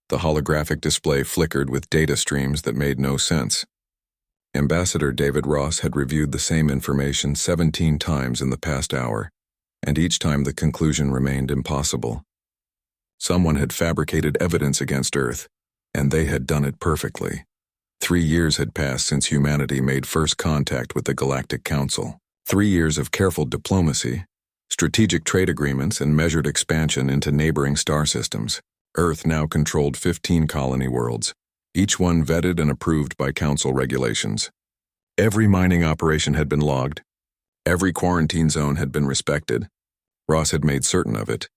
The holographic display flickered with data streams that made no sense. Ambassador David Ross had reviewed the same information 17 times in the past hour, and each time the conclusion remained impossible. Someone had fabricated evidence against Earth, and they had done it perfectly. 3 years had passed since humanity made first contact with the Galactic Council. 3 years of careful diplomacy, strategic trade agreements, and measured expansion into neighboring star systems. Earth now controlled 15 colony worlds, each one vetted and approved by Council regulations. Every mining operation had been logged. Every quarantine zone had been respected. Ross had made certain of it.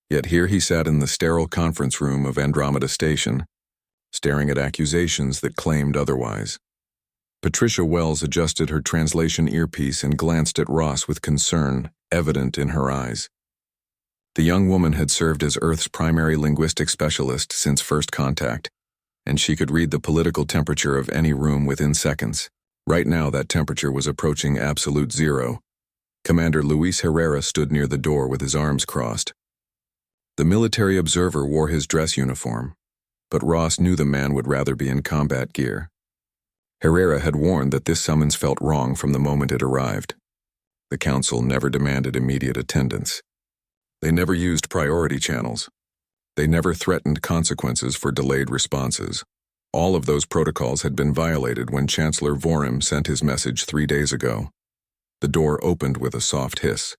Yet here he sat in the sterile conference room of Andromeda Station, staring at accusations that claimed otherwise. Patricia Wells adjusted her translation earpiece and glanced at Ross with concern evident in her eyes. The young woman had served as Earth's primary linguistic specialist since first contact, and she could read the political temperature of any room within seconds. Right now, that temperature was approaching absolute zero. Commander Luis Herrera stood near the door with his arms crossed. The military observer wore his dress uniform, but Ross knew the man would rather be in combat gear. Herrera had warned that this summons felt wrong from the moment it arrived. The Council never demanded immediate attendance. They never used priority channels. They never threatened consequences for delayed responses. All of those protocols had been violated when Chancellor Vorim sent his message 3 days ago. The door opened with a soft hiss.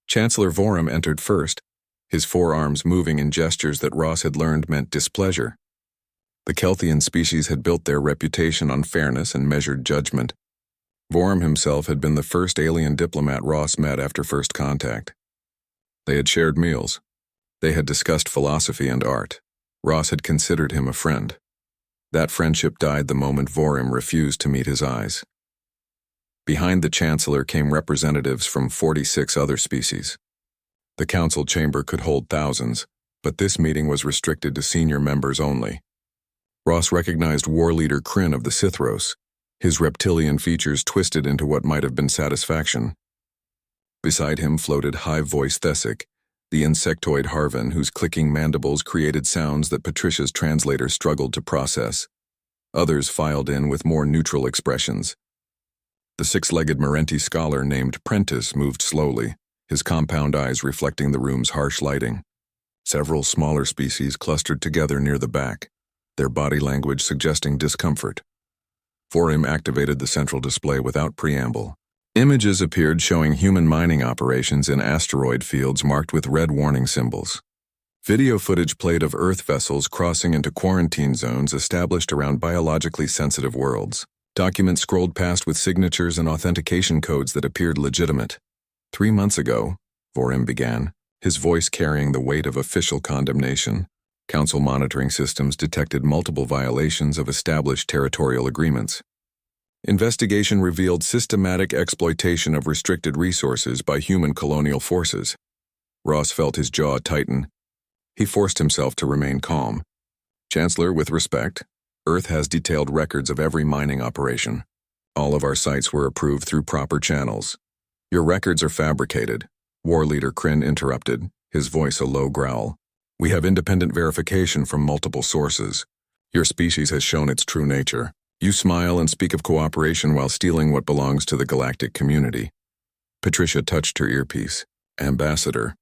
Chancellor Vorim entered first, his forearms moving in gestures that Ross had learned meant displeasure. The Kelthian species had built their reputation on fairness and measured judgment. Vorim himself had been the first alien diplomat Ross met after first contact. They had shared meals. They had discussed philosophy and art. Ross had considered him a friend. That friendship died the moment Vorim refused to meet his eyes. Behind the Chancellor came representatives from 46 other species. The Council chamber could hold thousands, but this meeting was restricted to senior members only. Ross recognized war leader Kryn of the Sithros, his reptilian features twisted into what might have been satisfaction. Beside him floated high-voiced Thesic, the insectoid Harvan whose clicking mandibles created sounds that Patricia's translator struggled to process. Others filed in with more neutral expressions. The six-legged Merenti scholar named Prentice moved slowly, his compound eyes reflecting the room's harsh lighting. Several smaller species clustered together near the back, their body language suggesting discomfort. Vorim activated the central display without preamble. Images appeared showing human mining operations in asteroid fields marked with red warning symbols. Video footage played of Earth vessels crossing into quarantine zones established around biologically sensitive worlds. Documents scrolled past with signatures and authentication codes that appeared legitimate. 3 months ago, Vorim began, his voice carrying the weight of official condemnation. Council monitoring systems detected multiple violations of established territorial agreements. Investigation revealed systematic exploitation of restricted resources by human colonial forces. Ross felt his jaw tighten. He forced himself to remain calm. Chancellor, with respect, Earth has detailed records of every mining operation. All of our sites were approved through proper channels. Your records are fabricated, War Leader Kryn interrupted, his voice a low growl. We have independent verification from multiple sources. Your species has shown its true nature. You smile and speak of cooperation while stealing what belongs to the galactic community. Patricia touched her earpiece. Ambassador,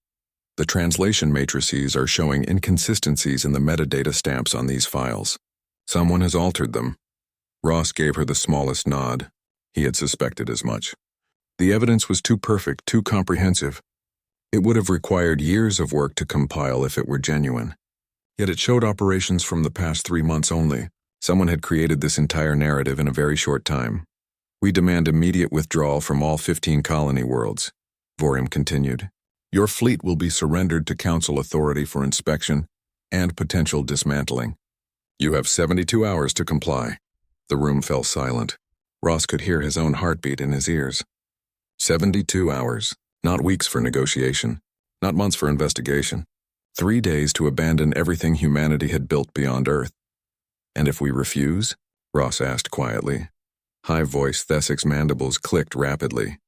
the translation matrices are showing inconsistencies in the metadata stamps on these files. Someone has altered them. Ross gave her the smallest nod. He had suspected as much. The evidence was too perfect, too comprehensive. It would have required years of work to compile if it were genuine. Yet it showed operations from the past 3 months only. Someone had created this entire narrative in a very short time. We demand immediate withdrawal from all 15 colony worlds, Vorim continued. Your fleet will be surrendered to Council authority for inspection and potential dismantling. You have 72 hours to comply. The room fell silent. Ross could hear his own heartbeat in his ears. 72 hours, not weeks for negotiation, not months for investigation. 3 days to abandon everything humanity had built beyond Earth. And if we refuse? Ross asked quietly. High-voiced Thesic's mandibles clicked rapidly.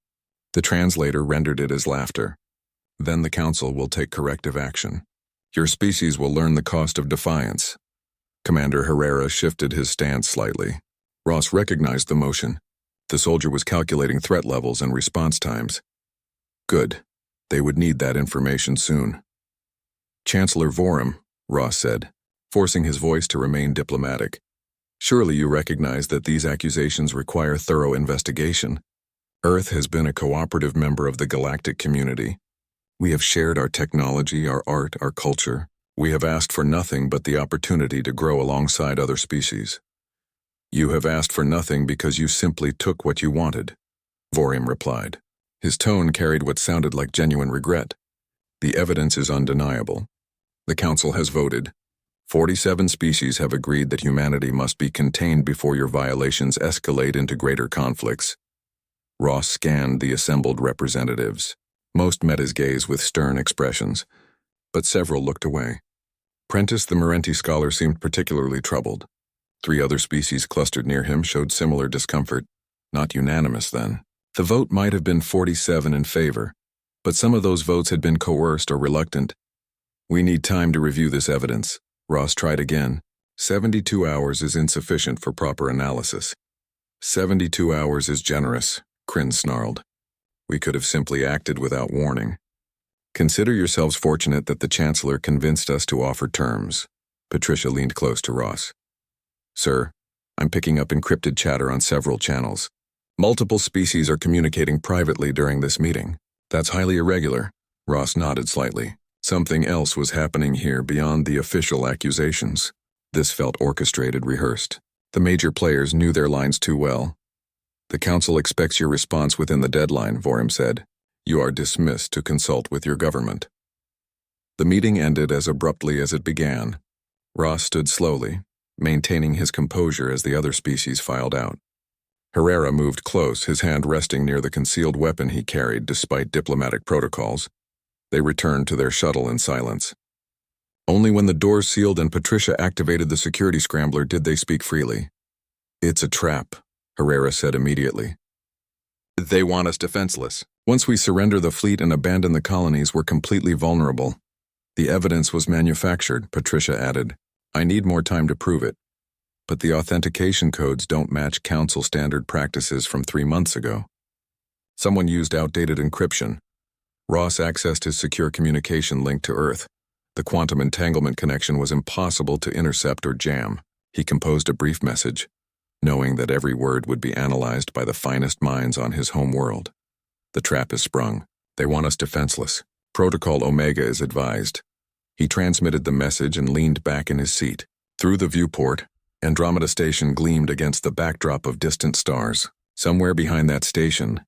The translator rendered it as laughter. Then the Council will take corrective action. Your species will learn the cost of defiance. Commander Herrera shifted his stance slightly. Ross recognized the motion. The soldier was calculating threat levels and response times. Good. They would need that information soon. Chancellor Vorum, Ross said, forcing his voice to remain diplomatic. Surely you recognize that these accusations require thorough investigation. Earth has been a cooperative member of the galactic community. We have shared our technology, our art, our culture. We have asked for nothing but the opportunity to grow alongside other species. You have asked for nothing because you simply took what you wanted, Vorum replied. His tone carried what sounded like genuine regret. The evidence is undeniable. The Council has voted. 47 species have agreed that humanity must be contained before your violations escalate into greater conflicts. Ross scanned the assembled representatives. Most met his gaze with stern expressions, but several looked away. Prentice the Marenti scholar seemed particularly troubled. 3 other species clustered near him showed similar discomfort. Not unanimous, then. The vote might have been 47 in favor, but some of those votes had been coerced or reluctant. We need time to review this evidence. Ross tried again. 72 hours is insufficient for proper analysis. 72 hours is generous, Kryn snarled. We could have simply acted without warning. Consider yourselves fortunate that the Chancellor convinced us to offer terms. Patricia leaned close to Ross. Sir, I'm picking up encrypted chatter on several channels. Multiple species are communicating privately during this meeting. That's highly irregular. Ross nodded slightly. Something else was happening here beyond the official accusations. This felt orchestrated, rehearsed. The major players knew their lines too well. The Council expects your response within the deadline, Vorum said. You are dismissed to consult with your government. The meeting ended as abruptly as it began. Ross stood slowly, maintaining his composure as the other species filed out. Herrera moved close, his hand resting near the concealed weapon he carried despite diplomatic protocols. They returned to their shuttle in silence. Only when the doors sealed and Patricia activated the security scrambler did they speak freely. It's a trap, Herrera said immediately. They want us defenseless. Once we surrender the fleet and abandon the colonies, we're completely vulnerable. The evidence was manufactured, Patricia added. I need more time to prove it. But the authentication codes don't match Council standard practices from 3 months ago. Someone used outdated encryption. Ross accessed his secure communication link to Earth. The quantum entanglement connection was impossible to intercept or jam. He composed a brief message, knowing that every word would be analyzed by the finest minds on his home world. The trap is sprung. They want us defenseless. Protocol Omega is advised. He transmitted the message and leaned back in his seat. Through the viewport, Andromeda Station gleamed against the backdrop of distant stars. Somewhere behind that station,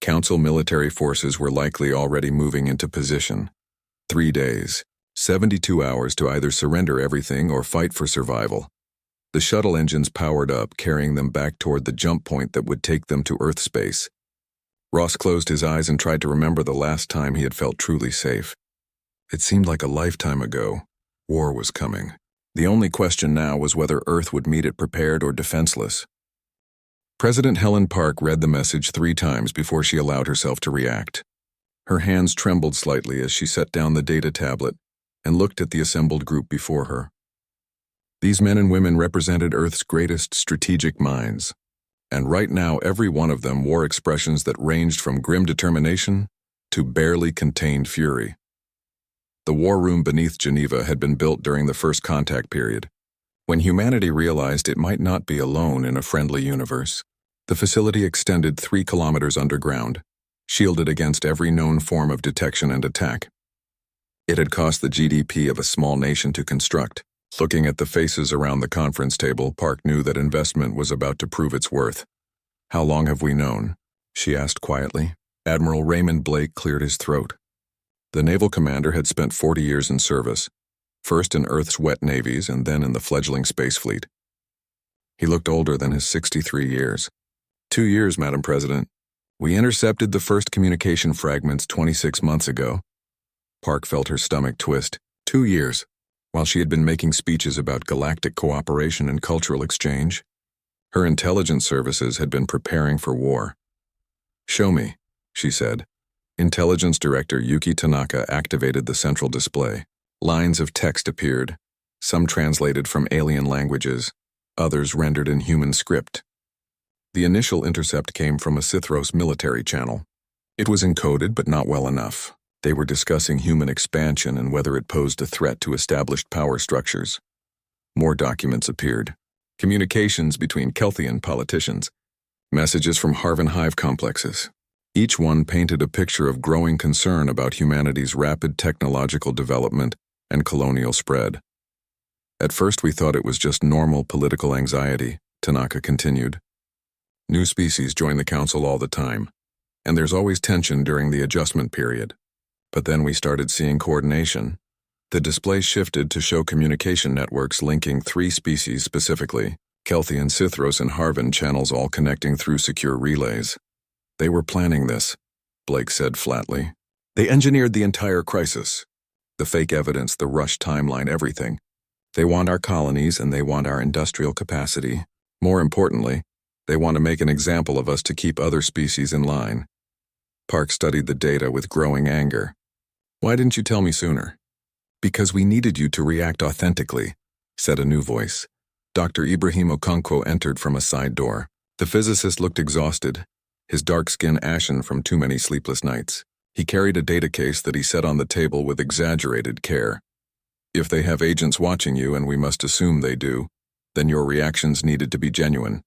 Council military forces were likely already moving into position. 3 days, 72 hours to either surrender everything or fight for survival. The shuttle engines powered up, carrying them back toward the jump point that would take them to Earth space. Ross closed his eyes and tried to remember the last time he had felt truly safe. It seemed like a lifetime ago. War was coming. The only question now was whether Earth would meet it prepared or defenseless. President Helen Park read the message 3 times before she allowed herself to react. Her hands trembled slightly as she set down the data tablet and looked at the assembled group before her. These men and women represented Earth's greatest strategic minds, and right now every one of them wore expressions that ranged from grim determination to barely contained fury. The war room beneath Geneva had been built during the first contact period. When humanity realized it might not be alone in a friendly universe, the facility extended 3 kilometers underground, shielded against every known form of detection and attack. It had cost the GDP of a small nation to construct. Looking at the faces around the conference table, Park knew that investment was about to prove its worth. How long have we known? She asked quietly. Admiral Raymond Blake cleared his throat. The naval commander had spent 40 years in service, first in Earth's wet navies and then in the fledgling space fleet. He looked older than his 63 years. 2 years, Madam President. We intercepted the first communication fragments 26 months ago. Park felt her stomach twist. 2 years. While she had been making speeches about galactic cooperation and cultural exchange, her intelligence services had been preparing for war. Show me, she said. Intelligence Director Yuki Tanaka activated the central display. Lines of text appeared, some translated from alien languages, others rendered in human script. The initial intercept came from a Sithros military channel. It was encoded but not well enough. They were discussing human expansion and whether it posed a threat to established power structures. More documents appeared. Communications between Kelthian politicians. Messages from Harvan hive complexes. Each one painted a picture of growing concern about humanity's rapid technological development and colonial spread. At first we thought it was just normal political anxiety, Tanaka continued. New species join the council all the time, and there's always tension during the adjustment period. But then we started seeing coordination. The display shifted to show communication networks linking 3 species specifically, Kelthian, Sithros, and Harvan channels all connecting through secure relays. They were planning this, Blake said flatly. They engineered the entire crisis. The fake evidence, the rushed timeline, everything. They want our colonies and they want our industrial capacity. More importantly, they want to make an example of us to keep other species in line. Park studied the data with growing anger. Why didn't you tell me sooner? Because we needed you to react authentically, said a new voice. Dr. Ibrahim Okonkwo entered from a side door. The physicist looked exhausted, his dark skin ashen from too many sleepless nights. He carried a data case that he set on the table with exaggerated care. If they have agents watching you, and we must assume they do, then your reactions needed to be genuine,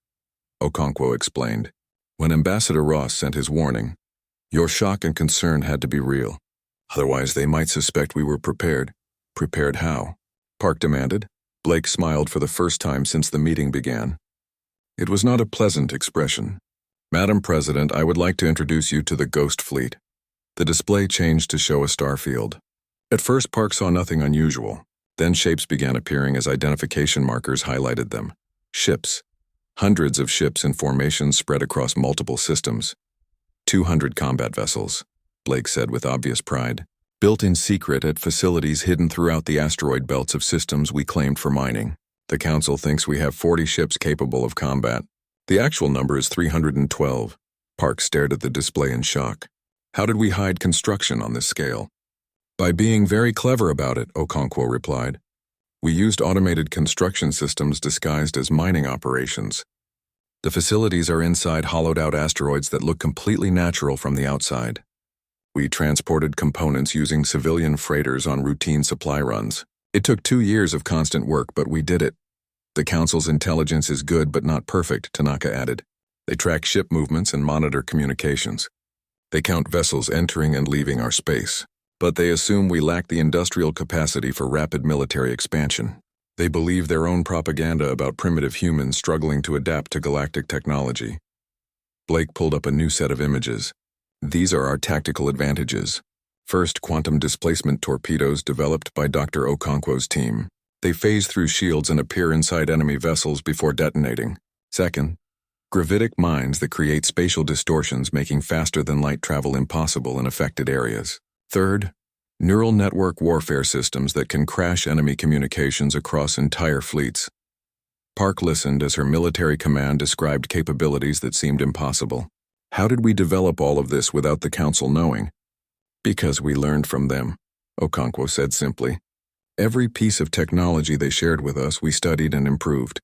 Okonkwo explained. When Ambassador Ross sent his warning, your shock and concern had to be real. Otherwise, they might suspect we were prepared. Prepared how? Park demanded. Blake smiled for the first time since the meeting began. It was not a pleasant expression. Madam President, I would like to introduce you to the Ghost Fleet. The display changed to show a star field. At first, Park saw nothing unusual. Then shapes began appearing as identification markers highlighted them. Ships. Hundreds of ships in formation spread across multiple systems. 200 combat vessels, Blake said with obvious pride. Built in secret at facilities hidden throughout the asteroid belts of systems we claimed for mining. The Council thinks we have 40 ships capable of combat. The actual number is 312. Park stared at the display in shock. How did we hide construction on this scale? By being very clever about it, Okonkwo replied. We used automated construction systems disguised as mining operations. The facilities are inside hollowed-out asteroids that look completely natural from the outside. We transported components using civilian freighters on routine supply runs. It took 2 years of constant work, but we did it. The Council's intelligence is good but not perfect, Tanaka added. They track ship movements and monitor communications. They count vessels entering and leaving our space. But they assume we lack the industrial capacity for rapid military expansion. They believe their own propaganda about primitive humans struggling to adapt to galactic technology. Blake pulled up a new set of images. These are our tactical advantages. First, quantum displacement torpedoes developed by Dr. Okonkwo's team. They phase through shields and appear inside enemy vessels before detonating. Second, gravitic mines that create spatial distortions, making faster-than-light travel impossible in affected areas. Third, neural network warfare systems that can crash enemy communications across entire fleets. Park listened as her military command described capabilities that seemed impossible. How did we develop all of this without the Council knowing? Because we learned from them, Okonkwo said simply. Every piece of technology they shared with us, we studied and improved.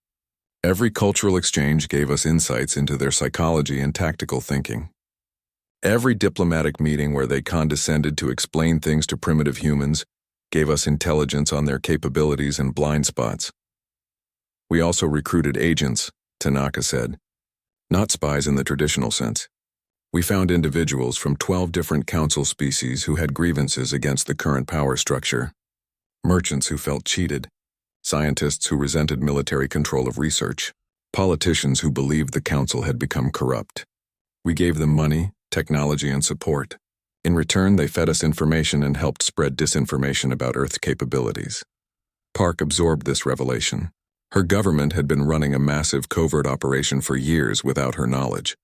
Every cultural exchange gave us insights into their psychology and tactical thinking. Every diplomatic meeting where they condescended to explain things to primitive humans gave us intelligence on their capabilities and blind spots. We also recruited agents, Tanaka said. Not spies in the traditional sense. We found individuals from 12 different council species who had grievances against the current power structure. Merchants who felt cheated. Scientists who resented military control of research. Politicians who believed the council had become corrupt. We gave them money, technology, and support. In return, they fed us information and helped spread disinformation about Earth's capabilities. Park absorbed this revelation. Her government had been running a massive covert operation for years without her knowledge.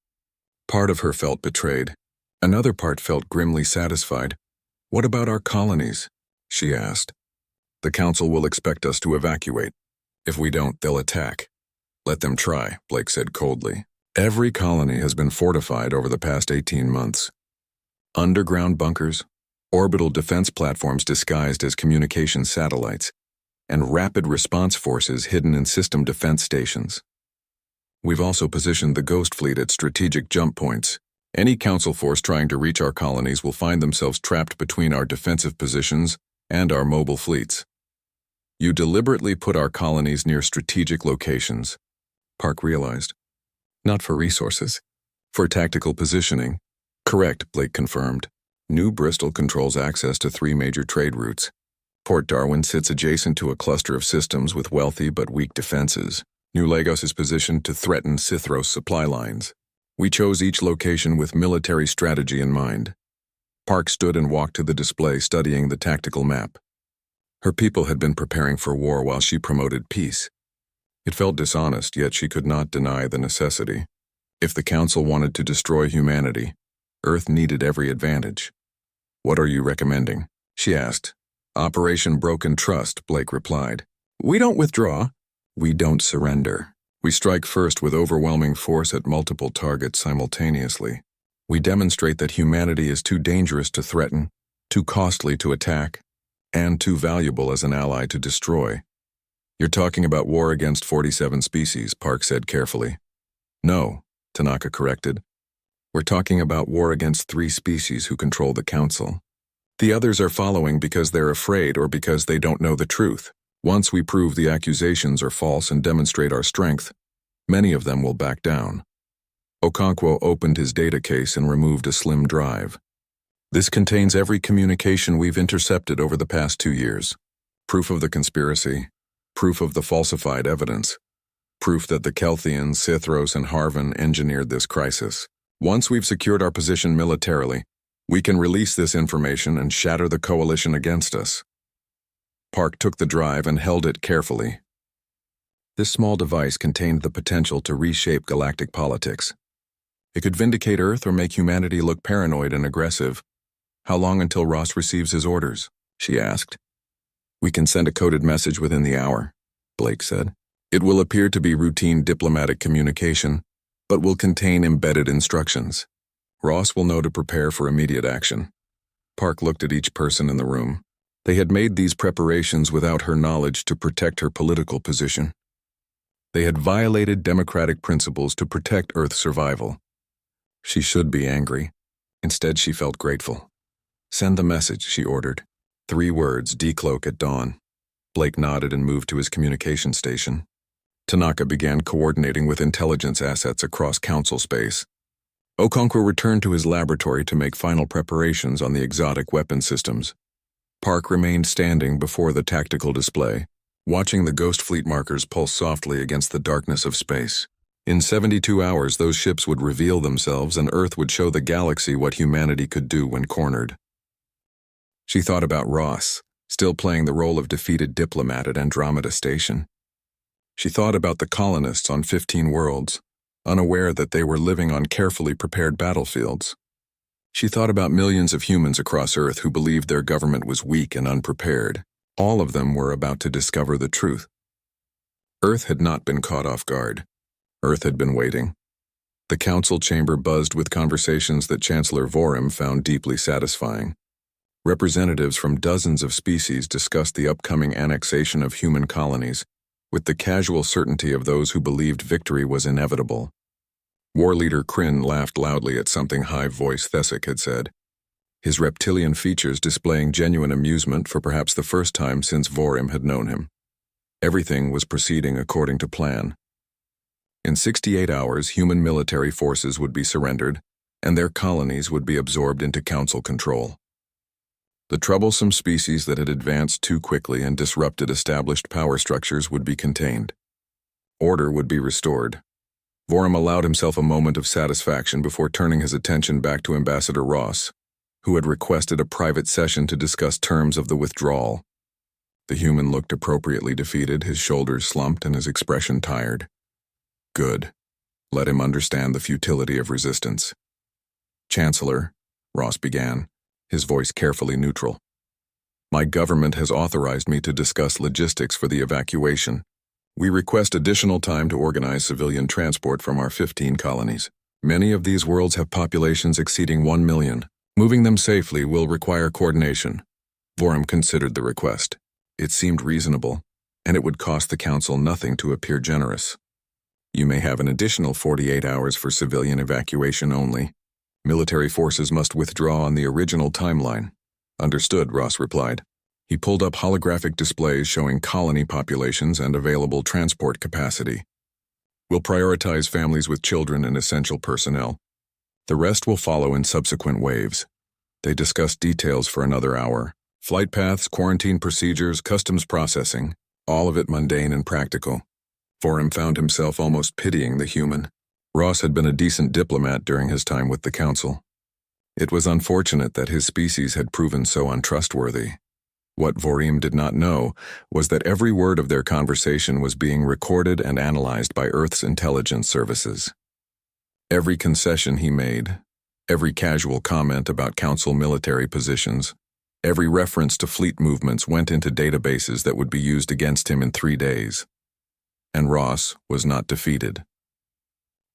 Part of her felt betrayed. Another part felt grimly satisfied. What about our colonies? She asked. The Council will expect us to evacuate. If we don't, they'll attack. Let them try, Blake said coldly. Every colony has been fortified over the past 18 months. Underground bunkers, orbital defense platforms disguised as communication satellites, and rapid response forces hidden in system defense stations. We've also positioned the Ghost Fleet at strategic jump points. Any Council force trying to reach our colonies will find themselves trapped between our defensive positions and our mobile fleets. You deliberately put our colonies near strategic locations, Park realized. Not for resources. For tactical positioning. Correct, Blake confirmed. New Bristol controls access to 3 major trade routes. Port Darwin sits adjacent to a cluster of systems with wealthy but weak defenses. New Lagos is positioned to threaten Sithros supply lines. We chose each location with military strategy in mind. Park stood and walked to the display, studying the tactical map. Her people had been preparing for war while she promoted peace. It felt dishonest, yet she could not deny the necessity. If the Council wanted to destroy humanity, Earth needed every advantage. What are you recommending? She asked. Operation Broken Trust, Blake replied. We don't withdraw. We don't surrender. We strike first with overwhelming force at multiple targets simultaneously. We demonstrate that humanity is too dangerous to threaten, too costly to attack, and too valuable as an ally to destroy. You're talking about war against 47 species, Park said carefully. No, Tanaka corrected. We're talking about war against 3 species who control the Council. The others are following because they're afraid or because they don't know the truth. Once we prove the accusations are false and demonstrate our strength, many of them will back down. Okonkwo opened his data case and removed a slim drive. This contains every communication we've intercepted over the past 2 years. Proof of the conspiracy, proof of the falsified evidence, proof that the Kelthians, Sithros, and Harvan engineered this crisis. Once we've secured our position militarily, we can release this information and shatter the coalition against us. Park took the drive and held it carefully. This small device contained the potential to reshape galactic politics. It could vindicate Earth or make humanity look paranoid and aggressive. How long until Ross receives his orders? She asked. We can send a coded message within the hour, Blake said. It will appear to be routine diplomatic communication, but will contain embedded instructions. Ross will know to prepare for immediate action. Park looked at each person in the room. They had made these preparations without her knowledge to protect her political position. They had violated democratic principles to protect Earth's survival. She should be angry. Instead, she felt grateful. Send the message, she ordered. 3 words, decloak at dawn. Blake nodded and moved to his communication station. Tanaka began coordinating with intelligence assets across Council space. Okonkwo returned to his laboratory to make final preparations on the exotic weapon systems. Park remained standing before the tactical display, watching the Ghost Fleet markers pulse softly against the darkness of space. In 72 hours, those ships would reveal themselves and Earth would show the galaxy what humanity could do when cornered. She thought about Ross, still playing the role of defeated diplomat at Andromeda Station. She thought about the colonists on 15 worlds, unaware that they were living on carefully prepared battlefields. She thought about millions of humans across Earth who believed their government was weak and unprepared. All of them were about to discover the truth. Earth had not been caught off guard. Earth had been waiting. The Council chamber buzzed with conversations that Chancellor Vorim found deeply satisfying. Representatives from dozens of species discussed the upcoming annexation of human colonies, with the casual certainty of those who believed victory was inevitable. War leader Kryn laughed loudly at something high-voiced Thesic had said, his reptilian features displaying genuine amusement for perhaps the first time since Vorim had known him. Everything was proceeding according to plan. In 68 hours, human military forces would be surrendered, and their colonies would be absorbed into Council control. The troublesome species that had advanced too quickly and disrupted established power structures would be contained. Order would be restored. Vorim allowed himself a moment of satisfaction before turning his attention back to Ambassador Ross, who had requested a private session to discuss terms of the withdrawal. The human looked appropriately defeated, his shoulders slumped and his expression tired. Good. Let him understand the futility of resistance. Chancellor, Ross began, his voice carefully neutral. My government has authorized me to discuss logistics for the evacuation. We request additional time to organize civilian transport from our 15 colonies. Many of these worlds have populations exceeding 1 million. Moving them safely will require coordination. Vorum considered the request. It seemed reasonable, and it would cost the Council nothing to appear generous. You may have an additional 48 hours for civilian evacuation only. Military forces must withdraw on the original timeline. Understood, Ross replied. He pulled up holographic displays showing colony populations and available transport capacity. We'll prioritize families with children and essential personnel. The rest will follow in subsequent waves. They discussed details for another hour. Flight paths, quarantine procedures, customs processing, all of it mundane and practical. Vorum found himself almost pitying the human. Ross had been a decent diplomat during his time with the Council. It was unfortunate that his species had proven so untrustworthy. What Vorum did not know was that every word of their conversation was being recorded and analyzed by Earth's intelligence services. Every concession he made, every casual comment about Council military positions, every reference to fleet movements went into databases that would be used against him in 3 days. And Ross was not defeated.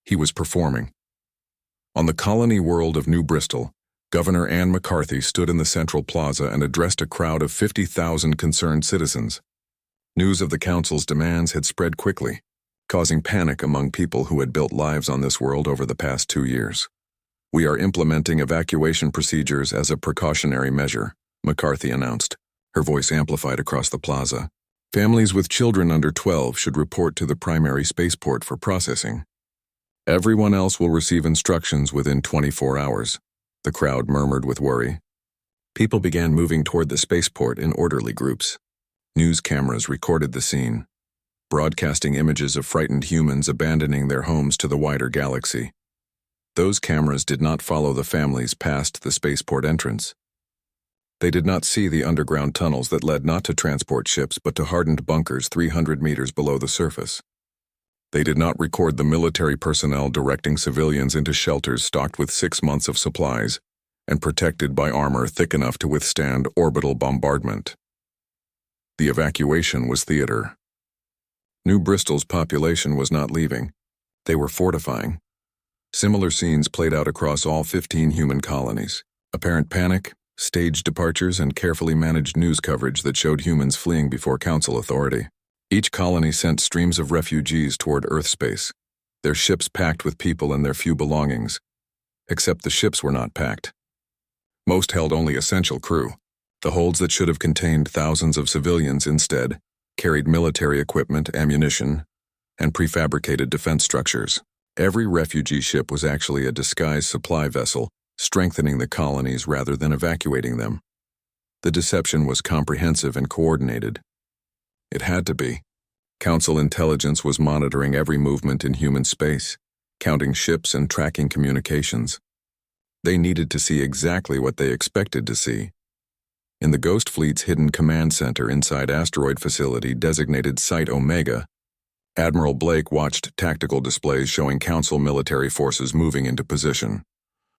He was performing. On the colony world of New Bristol, Governor Anne McCarthy stood in the central plaza and addressed a crowd of 50,000 concerned citizens. News of the Council's demands had spread quickly, causing panic among people who had built lives on this world over the past 2 years. We are implementing evacuation procedures as a precautionary measure, McCarthy announced, her voice amplified across the plaza. Families with children under 12 should report to the primary spaceport for processing. Everyone else will receive instructions within 24 hours. The crowd murmured with worry. People began moving toward the spaceport in orderly groups. News cameras recorded the scene, broadcasting images of frightened humans abandoning their homes to the wider galaxy. Those cameras did not follow the families past the spaceport entrance. They did not see the underground tunnels that led not to transport ships but to hardened bunkers 300 meters below the surface. They did not record the military personnel directing civilians into shelters stocked with 6 months of supplies and protected by armor thick enough to withstand orbital bombardment. The evacuation was theater. New Bristol's population was not leaving. They were fortifying. Similar scenes played out across all 15 human colonies. Apparent panic, staged departures, and carefully managed news coverage that showed humans fleeing before Council authority. Each colony sent streams of refugees toward Earth space, their ships packed with people and their few belongings. Except the ships were not packed. Most held only essential crew. The holds that should have contained thousands of civilians instead carried military equipment, ammunition, and prefabricated defense structures. Every refugee ship was actually a disguised supply vessel, strengthening the colonies rather than evacuating them. The deception was comprehensive and coordinated. It had to be. Council intelligence was monitoring every movement in human space, counting ships and tracking communications. They needed to see exactly what they expected to see. In the Ghost Fleet's hidden command center inside asteroid facility designated Site Omega, Admiral Blake watched tactical displays showing Council military forces moving into position.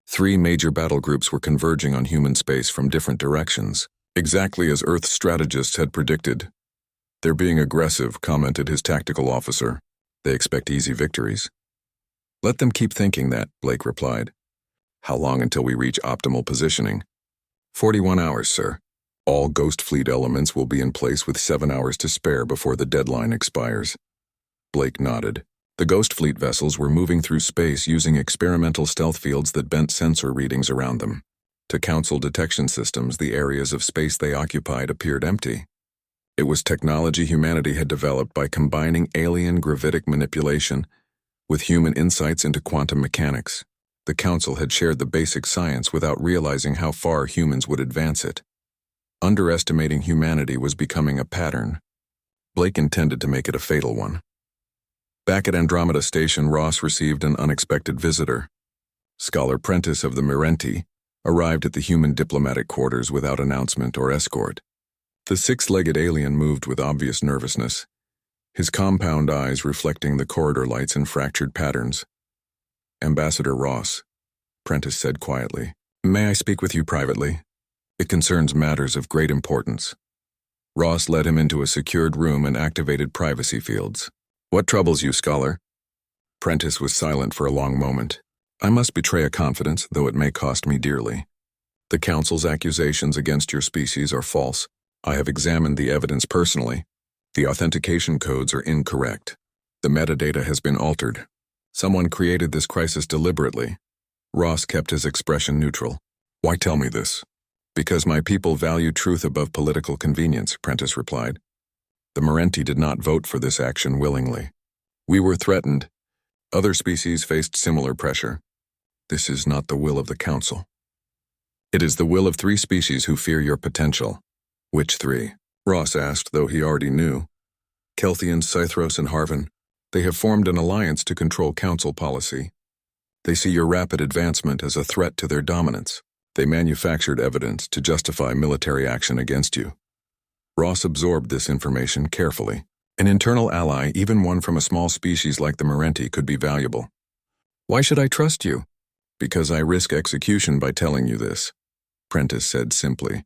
3 major battle groups were converging on human space from different directions, exactly as Earth strategists had predicted. They're being aggressive, commented his tactical officer. They expect easy victories. Let them keep thinking that, Blake replied. How long until we reach optimal positioning? 41 hours, sir. All Ghost Fleet elements will be in place with 7 hours to spare before the deadline expires. Blake nodded. The Ghost Fleet vessels were moving through space using experimental stealth fields that bent sensor readings around them. To Council detection systems, the areas of space they occupied appeared empty. It was technology humanity had developed by combining alien gravitic manipulation with human insights into quantum mechanics. The Council had shared the basic science without realizing how far humans would advance it. Underestimating humanity was becoming a pattern. Blake intended to make it a fatal one. Back at Andromeda Station, Ross received an unexpected visitor. Scholar Prentice of the Mirenti arrived at the human diplomatic quarters without announcement or escort. The 6-legged alien moved with obvious nervousness, his compound eyes reflecting the corridor lights in fractured patterns. Ambassador Ross, Prentice said quietly. May I speak with you privately? It concerns matters of great importance. Ross led him into a secured room and activated privacy fields. What troubles you, Scholar? Prentice was silent for a long moment. I must betray a confidence, though it may cost me dearly. The Council's accusations against your species are false. I have examined the evidence personally. The authentication codes are incorrect. The metadata has been altered. Someone created this crisis deliberately. Ross kept his expression neutral. Why tell me this? Because my people value truth above political convenience, Prentice replied. The Marenti did not vote for this action willingly. We were threatened. Other species faced similar pressure. This is not the will of the Council. It is the will of 3 species who fear your potential. Which 3? Ross asked, though he already knew. Kelthians, Scythros, and Harvan. They have formed an alliance to control Council policy. They see your rapid advancement as a threat to their dominance. They manufactured evidence to justify military action against you. Ross absorbed this information carefully. An internal ally, even one from a small species like the Marenti, could be valuable. Why should I trust you? Because I risk execution by telling you this, Prentice said simply.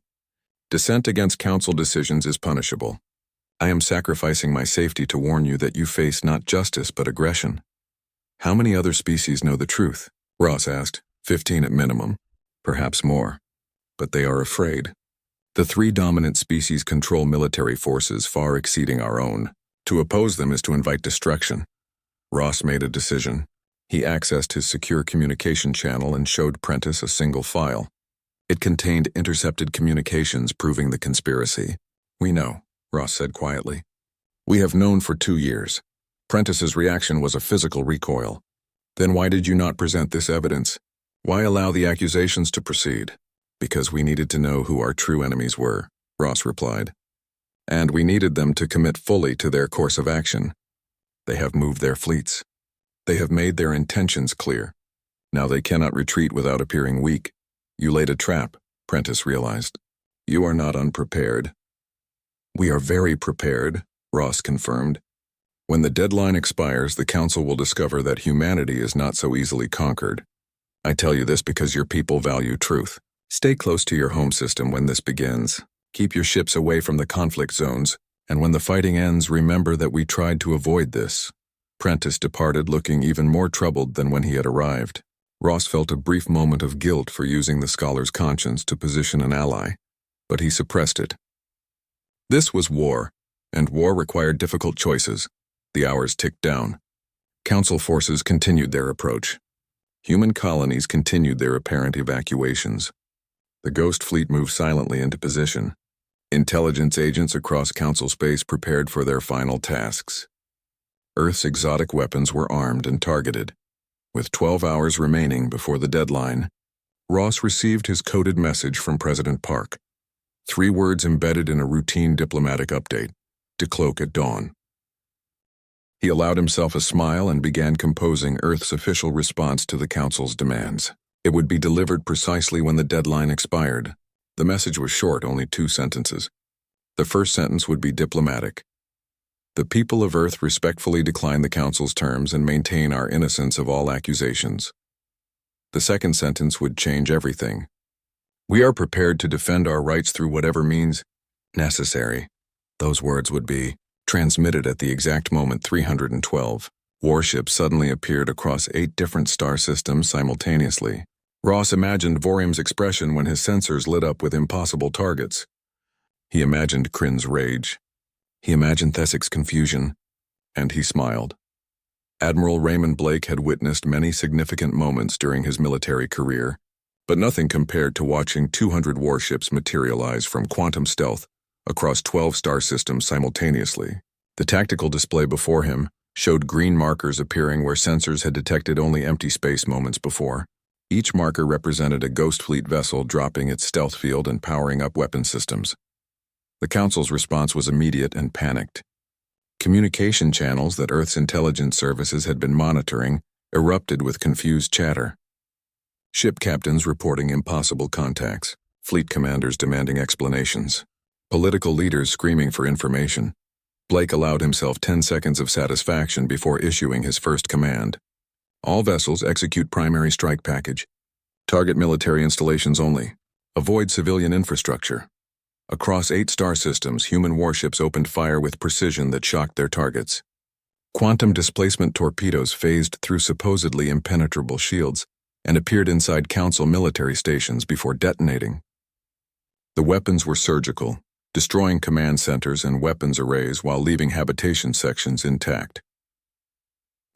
Dissent against Council decisions is punishable. I am sacrificing my safety to warn you that you face not justice but aggression. How many other species know the truth? Ross asked. 15 at minimum, perhaps more. But they are afraid. The 3 dominant species control military forces far exceeding our own. To oppose them is to invite destruction. Ross made a decision. He accessed his secure communication channel and showed Prentice a single file. It contained intercepted communications proving the conspiracy. We know, Ross said quietly. We have known for 2 years. Prentice's reaction was a physical recoil. Then why did you not present this evidence? Why allow the accusations to proceed? Because we needed to know who our true enemies were, Ross replied. And we needed them to commit fully to their course of action. They have moved their fleets. They have made their intentions clear. Now they cannot retreat without appearing weak. You laid a trap, Prentice realized. You are not unprepared. We are very prepared, Ross confirmed. When the deadline expires, the Council will discover that humanity is not so easily conquered. I tell you this because your people value truth. Stay close to your home system when this begins. Keep your ships away from the conflict zones, and when the fighting ends, remember that we tried to avoid this. Prentice departed looking even more troubled than when he had arrived. Ross felt a brief moment of guilt for using the scholar's conscience to position an ally, but he suppressed it. This was war, and war required difficult choices. The hours ticked down. Council forces continued their approach. Human colonies continued their apparent evacuations. The Ghost Fleet moved silently into position. Intelligence agents across Council space prepared for their final tasks. Earth's exotic weapons were armed and targeted. With 12 hours remaining before the deadline, Ross received his coded message from President Park. 3 words embedded in a routine diplomatic update: decloak at dawn. He allowed himself a smile and began composing Earth's official response to the Council's demands. It would be delivered precisely when the deadline expired. The message was short, only 2 sentences. The first sentence would be diplomatic. The people of Earth respectfully decline the Council's terms and maintain our innocence of all accusations. The second sentence would change everything. We are prepared to defend our rights through whatever means necessary. Those words would be transmitted at the exact moment 312. Warships suddenly appeared across 8 different star systems simultaneously. Ross imagined Vorium's expression when his sensors lit up with impossible targets. He imagined Kryn's rage. He imagined Thessic's confusion, and he smiled. Admiral Raymond Blake had witnessed many significant moments during his military career, but nothing compared to watching 200 warships materialize from quantum stealth across 12 star systems simultaneously. The tactical display before him showed green markers appearing where sensors had detected only empty space moments before. Each marker represented a Ghost Fleet vessel dropping its stealth field and powering up weapon systems. The Council's response was immediate and panicked. Communication channels that Earth's intelligence services had been monitoring erupted with confused chatter. Ship captains reporting impossible contacts, fleet commanders demanding explanations, political leaders screaming for information. Blake allowed himself 10 seconds of satisfaction before issuing his first command. All vessels execute primary strike package. Target military installations only. Avoid civilian infrastructure. Across 8 star systems, human warships opened fire with precision that shocked their targets. Quantum displacement torpedoes phased through supposedly impenetrable shields, and appeared inside Council military stations before detonating. The weapons were surgical, destroying command centers and weapons arrays while leaving habitation sections intact.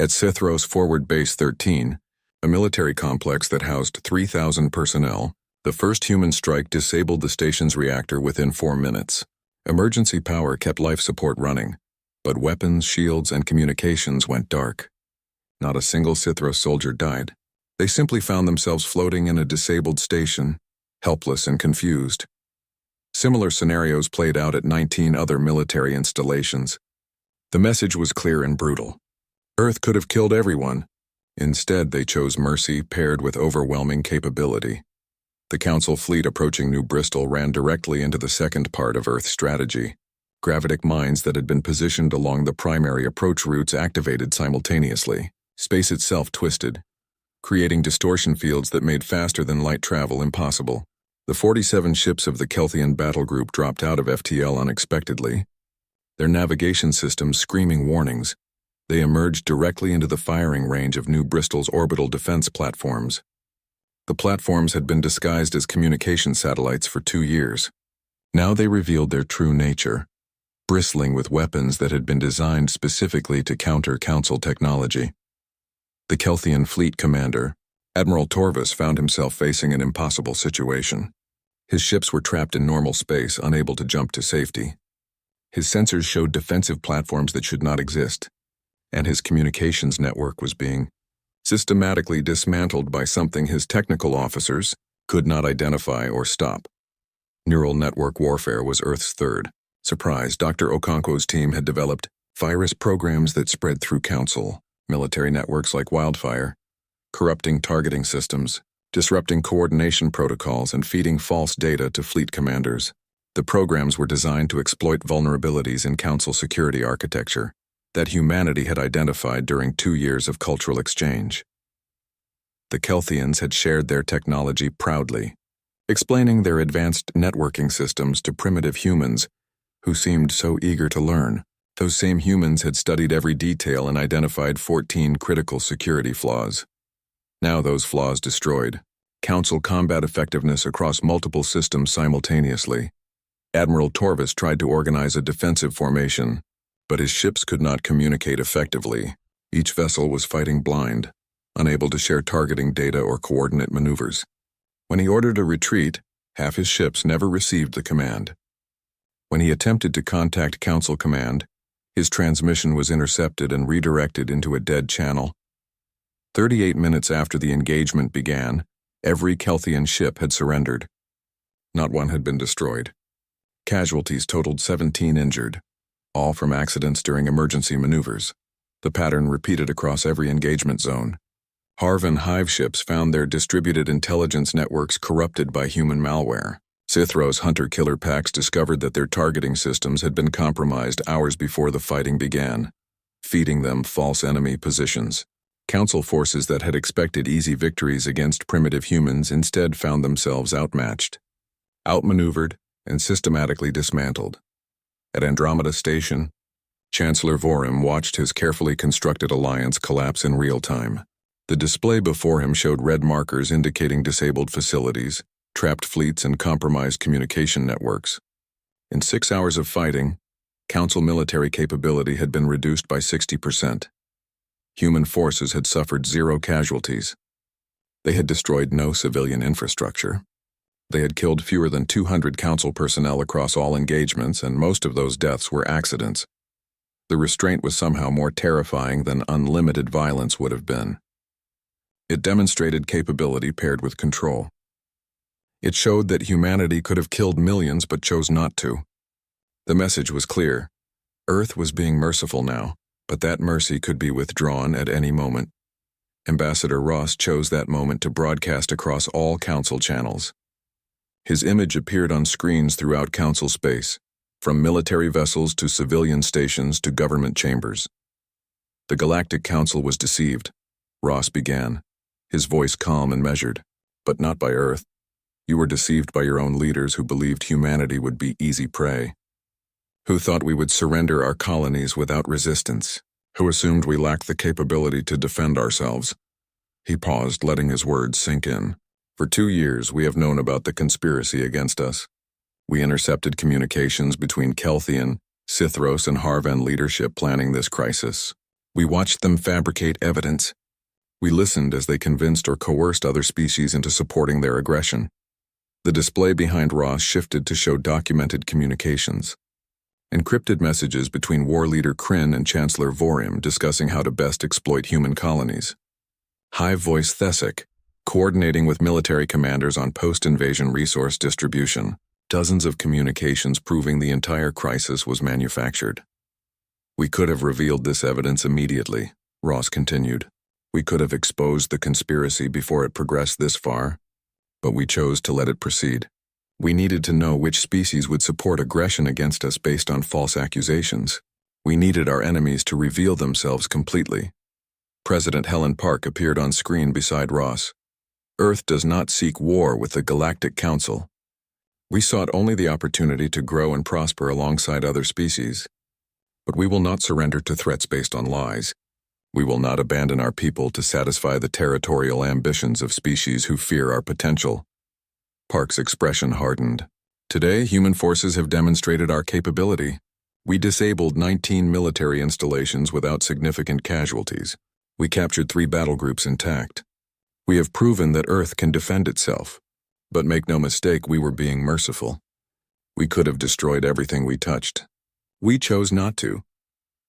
At Sithros Forward Base 13, a military complex that housed 3,000 personnel, the first human strike disabled the station's reactor within 4 minutes. Emergency power kept life support running, but weapons, shields, and communications went dark. Not a single Sithros soldier died. They simply found themselves floating in a disabled station, helpless and confused. Similar scenarios played out at 19 other military installations. The message was clear and brutal. Earth could have killed everyone. Instead, they chose mercy paired with overwhelming capability. The Council fleet approaching New Bristol ran directly into the second part of Earth's strategy. Gravitic mines that had been positioned along the primary approach routes activated simultaneously. Space itself twisted, creating distortion fields that made faster-than-light travel impossible. The 47 ships of the Kelthian battle group dropped out of FTL unexpectedly, their navigation systems screaming warnings. They emerged directly into the firing range of New Bristol's orbital defense platforms. The platforms had been disguised as communication satellites for 2 years. Now they revealed their true nature, bristling with weapons that had been designed specifically to counter Council technology. The Kelthian fleet commander, Admiral Torvis, found himself facing an impossible situation. His ships were trapped in normal space, unable to jump to safety. His sensors showed defensive platforms that should not exist, and his communications network was being systematically dismantled by something his technical officers could not identify or stop. Neural network warfare was Earth's third. Surprise, Dr. Okonkwo's team had developed virus programs that spread through Council military networks like wildfire, corrupting targeting systems, disrupting coordination protocols, and feeding false data to fleet commanders. The programs were designed to exploit vulnerabilities in Council security architecture that humanity had identified during 2 years of cultural exchange. The Kelthians had shared their technology proudly, explaining their advanced networking systems to primitive humans who seemed so eager to learn. Those same humans had studied every detail and identified 14 critical security flaws. Now those flaws destroyed Council combat effectiveness across multiple systems simultaneously. Admiral Torvis tried to organize a defensive formation, but his ships could not communicate effectively. Each vessel was fighting blind, unable to share targeting data or coordinate maneuvers. When he ordered a retreat, half his ships never received the command. When he attempted to contact Council command, his transmission was intercepted and redirected into a dead channel. 38 minutes after the engagement began, every Kelthian ship had surrendered. Not one had been destroyed. Casualties totaled 17 injured, all from accidents during emergency maneuvers. The pattern repeated across every engagement zone. Harv and Hive ships found their distributed intelligence networks corrupted by human malware. Sithros hunter-killer packs discovered that their targeting systems had been compromised hours before the fighting began, feeding them false enemy positions. Council forces that had expected easy victories against primitive humans instead found themselves outmatched, outmaneuvered, and systematically dismantled. At Andromeda Station, Chancellor Vorim watched his carefully constructed alliance collapse in real time. The display before him showed red markers indicating disabled facilities, trapped fleets, and compromised communication networks. In 6 hours of fighting, Council military capability had been reduced by 60%. Human forces had suffered 0 casualties. They had destroyed no civilian infrastructure. They had killed fewer than 200 Council personnel across all engagements, and most of those deaths were accidents. The restraint was somehow more terrifying than unlimited violence would have been. It demonstrated capability paired with control. It showed that humanity could have killed millions but chose not to. The message was clear. Earth was being merciful now, but that mercy could be withdrawn at any moment. Ambassador Ross chose that moment to broadcast across all Council channels. His image appeared on screens throughout Council space, from military vessels to civilian stations to government chambers. The Galactic Council was deceived. Ross began, his voice calm and measured. But not by Earth. You were deceived by your own leaders who believed humanity would be easy prey, who thought we would surrender our colonies without resistance, who assumed we lacked the capability to defend ourselves. He paused, letting his words sink in. For 2 years, we have known about the conspiracy against us. We intercepted communications between Kelthian, Sithros, and Harvan leadership planning this crisis. We watched them fabricate evidence. We listened as they convinced or coerced other species into supporting their aggression. The display behind Ross shifted to show documented communications. Encrypted messages between war leader Kryn and Chancellor Vorim discussing how to best exploit human colonies. Hive voice Thesic, coordinating with military commanders on post-invasion resource distribution. Dozens of communications proving the entire crisis was manufactured. We could have revealed this evidence immediately, Ross continued. We could have exposed the conspiracy before it progressed this far, but we chose to let it proceed. We needed to know which species would support aggression against us based on false accusations. We needed our enemies to reveal themselves completely. President Helen Park appeared on screen beside Ross. Earth does not seek war with the Galactic Council. We sought only the opportunity to grow and prosper alongside other species. But we will not surrender to threats based on lies. We will not abandon our people to satisfy the territorial ambitions of species who fear our potential. Park's expression hardened. Today, human forces have demonstrated our capability. We disabled 19 military installations without significant casualties. We captured 3 battle groups intact. We have proven that Earth can defend itself. But make no mistake, we were being merciful. We could have destroyed everything we touched. We chose not to.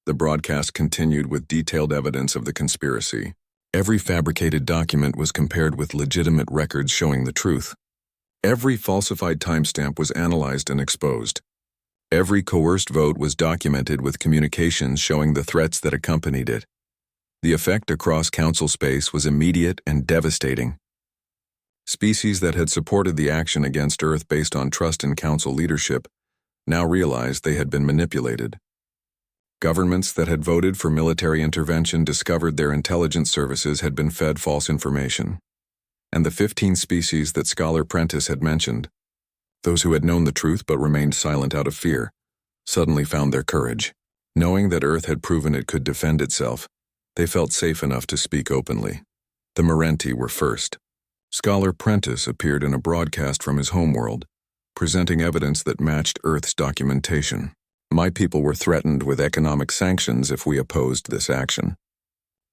The broadcast continued with detailed evidence of the conspiracy. Every fabricated document was compared with legitimate records showing the truth. Every falsified timestamp was analyzed and exposed. Every coerced vote was documented with communications showing the threats that accompanied it. The effect across council space was immediate and devastating. Species that had supported the action against Earth based on trust in council leadership now realized they had been manipulated. Governments that had voted for military intervention discovered their intelligence services had been fed false information. And the 15 species that Scholar Prentice had mentioned, those who had known the truth but remained silent out of fear, suddenly found their courage. Knowing that Earth had proven it could defend itself, they felt safe enough to speak openly. The Merenti were first. Scholar Prentice appeared in a broadcast from his homeworld, presenting evidence that matched Earth's documentation. My people were threatened with economic sanctions if we opposed this action.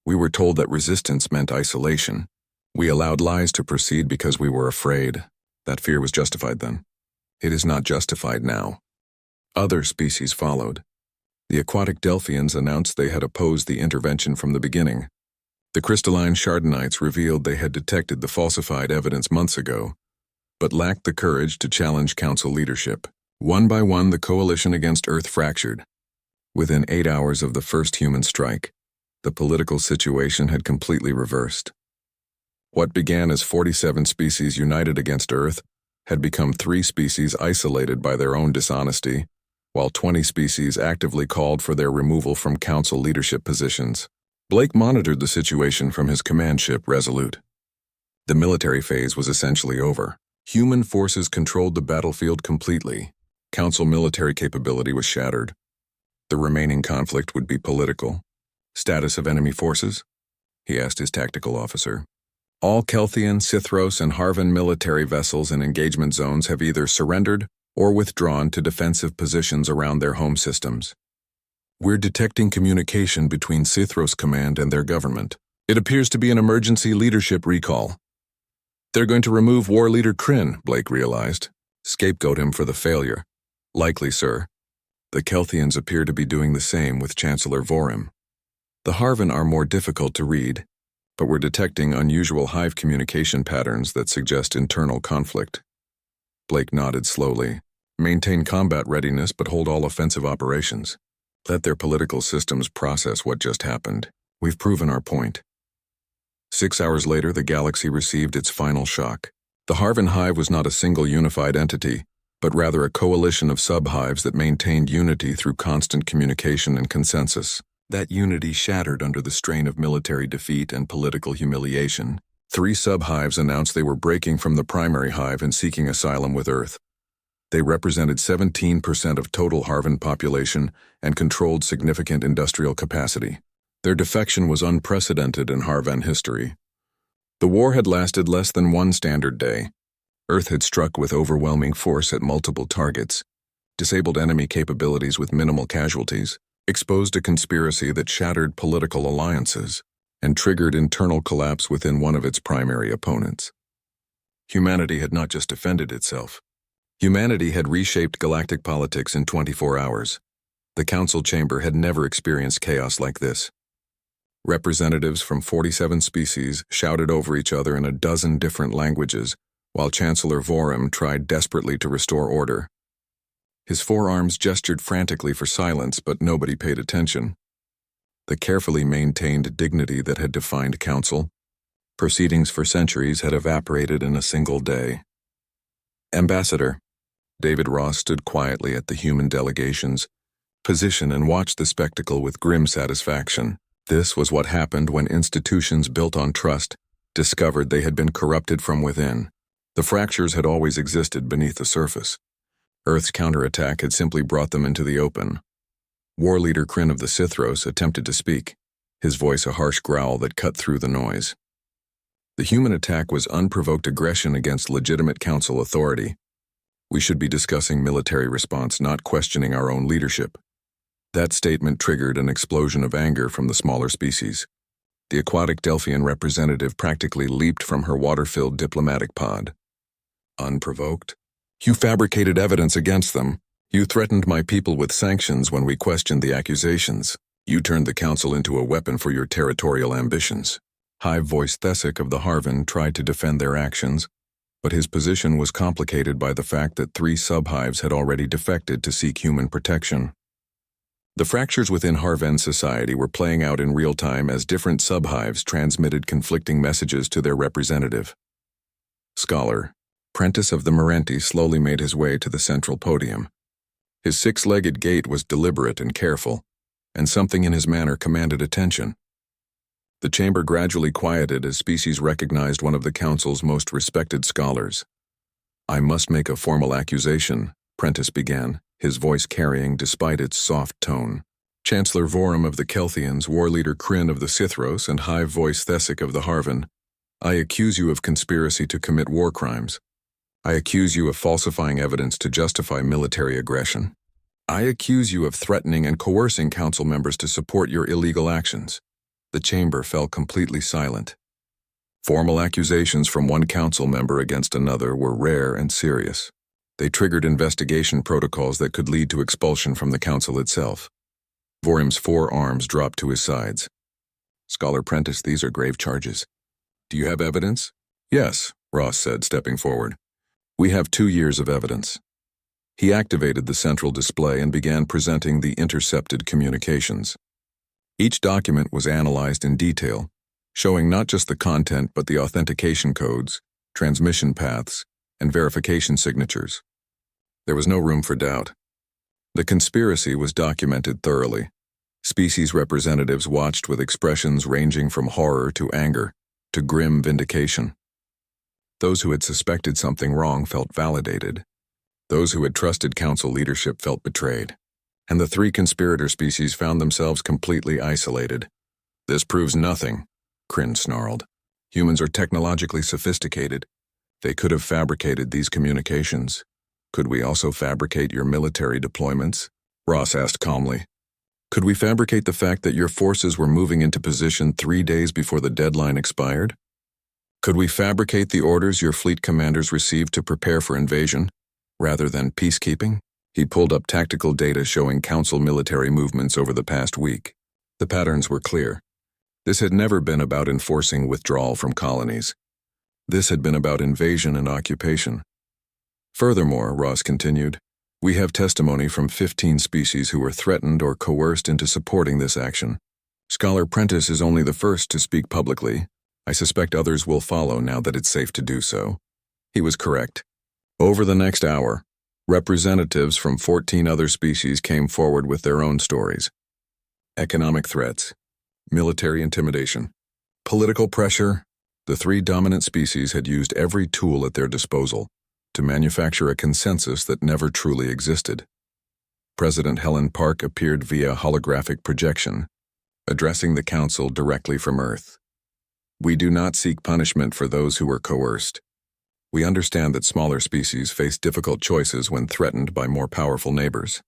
We were told that resistance meant isolation. We allowed lies to proceed because we were afraid. That fear was justified then. It is not justified now. Other species followed. The aquatic Delphians announced they had opposed the intervention from the beginning. The crystalline Chardonites revealed they had detected the falsified evidence months ago, but lacked the courage to challenge council leadership. One by one, the coalition against Earth fractured. Within 8 hours of the first human strike, the political situation had completely reversed. What began as 47 species united against Earth had become 3 species isolated by their own dishonesty, while 20 species actively called for their removal from council leadership positions. Blake monitored the situation from his command ship, Resolute. The military phase was essentially over. Human forces controlled the battlefield completely. Council military capability was shattered. The remaining conflict would be political. Status of enemy forces? He asked his tactical officer. All Kelthian, Sithros, and Harvan military vessels in engagement zones have either surrendered or withdrawn to defensive positions around their home systems. We're detecting communication between Sithros Command and their government. It appears to be an emergency leadership recall. They're going to remove war leader Kryn, Blake realized. Scapegoat him for the failure. Likely, sir. The Kelthians appear to be doing the same with Chancellor Vorim. The Harvan are more difficult to read, but we're detecting unusual hive communication patterns that suggest internal conflict. Blake nodded slowly. Maintain combat readiness but hold all offensive operations. Let their political systems process what just happened. We've proven our point. 6 hours later, the galaxy received its final shock. The Harvan hive was not a single unified entity, but rather a coalition of sub-hives that maintained unity through constant communication and consensus. That unity shattered under the strain of military defeat and political humiliation. 3 sub-hives announced they were breaking from the primary hive and seeking asylum with Earth. They represented 17% of total Harvan population and controlled significant industrial capacity. Their defection was unprecedented in Harvan history. The war had lasted less than one standard day. Earth had struck with overwhelming force at multiple targets, disabled enemy capabilities with minimal casualties, exposed a conspiracy that shattered political alliances, and triggered internal collapse within one of its primary opponents. Humanity had not just defended itself. Humanity had reshaped galactic politics in 24 hours. The council chamber had never experienced chaos like this. Representatives from 47 species shouted over each other in a dozen different languages, while Chancellor Vorum tried desperately to restore order. His forearms gestured frantically for silence, but nobody paid attention. The carefully maintained dignity that had defined council proceedings for centuries had evaporated in a single day. Ambassador David Ross stood quietly at the human delegation's position and watched the spectacle with grim satisfaction. This was what happened when institutions built on trust discovered they had been corrupted from within. The fractures had always existed beneath the surface. Earth's counterattack had simply brought them into the open. War leader Kryn of the Sithros attempted to speak, his voice a harsh growl that cut through the noise. The human attack was unprovoked aggression against legitimate council authority. We should be discussing military response, not questioning our own leadership. That statement triggered an explosion of anger from the smaller species. The aquatic Delphian representative practically leaped from her water-filled diplomatic pod. Unprovoked? You fabricated evidence against them. You threatened my people with sanctions when we questioned the accusations. You turned the council into a weapon for your territorial ambitions. High-voiced Thesic of the Harvan tried to defend their actions, but his position was complicated by the fact that 3 subhives had already defected to seek human protection. The fractures within Harvan society were playing out in real time as different subhives transmitted conflicting messages to their representative. Scholar Prentice of the Merenti slowly made his way to the central podium. His 6-legged gait was deliberate and careful, and something in his manner commanded attention. The chamber gradually quieted as species recognized one of the council's most respected scholars. I must make a formal accusation, Prentice began, his voice carrying despite its soft tone. Chancellor Vorum of the Kelthians, war leader Kryn of the Sithros, and high-voiced Thesic of the Harvan, I accuse you of conspiracy to commit war crimes. I accuse you of falsifying evidence to justify military aggression. I accuse you of threatening and coercing council members to support your illegal actions. The chamber fell completely silent. Formal accusations from one council member against another were rare and serious. They triggered investigation protocols that could lead to expulsion from the council itself. Vorum's 4 arms dropped to his sides. Scholar Prentice, these are grave charges. Do you have evidence? Yes, Ross said, stepping forward. We have 2 years of evidence. He activated the central display and began presenting the intercepted communications. Each document was analyzed in detail, showing not just the content but the authentication codes, transmission paths, and verification signatures. There was no room for doubt. The conspiracy was documented thoroughly. Species representatives watched with expressions ranging from horror to anger to grim vindication. Those who had suspected something wrong felt validated. Those who had trusted council leadership felt betrayed. And the 3 conspirator species found themselves completely isolated. This proves nothing, Kryn snarled. Humans are technologically sophisticated. They could have fabricated these communications. Could we also fabricate your military deployments? Ross asked calmly. Could we fabricate the fact that your forces were moving into position 3 days before the deadline expired? Could we fabricate the orders your fleet commanders received to prepare for invasion, rather than peacekeeping? He pulled up tactical data showing council military movements over the past week. The patterns were clear. This had never been about enforcing withdrawal from colonies. This had been about invasion and occupation. Furthermore, Ross continued, we have testimony from 15 species who were threatened or coerced into supporting this action. Scholar Prentice is only the first to speak publicly. I suspect others will follow now that it's safe to do so. He was correct. Over the next hour, representatives from 14 other species came forward with their own stories. Economic threats, military intimidation, political pressure. The 3 dominant species had used every tool at their disposal to manufacture a consensus that never truly existed. President Helen Park appeared via holographic projection, addressing the council directly from Earth. We do not seek punishment for those who were coerced. We understand that smaller species face difficult choices when threatened by more powerful neighbors.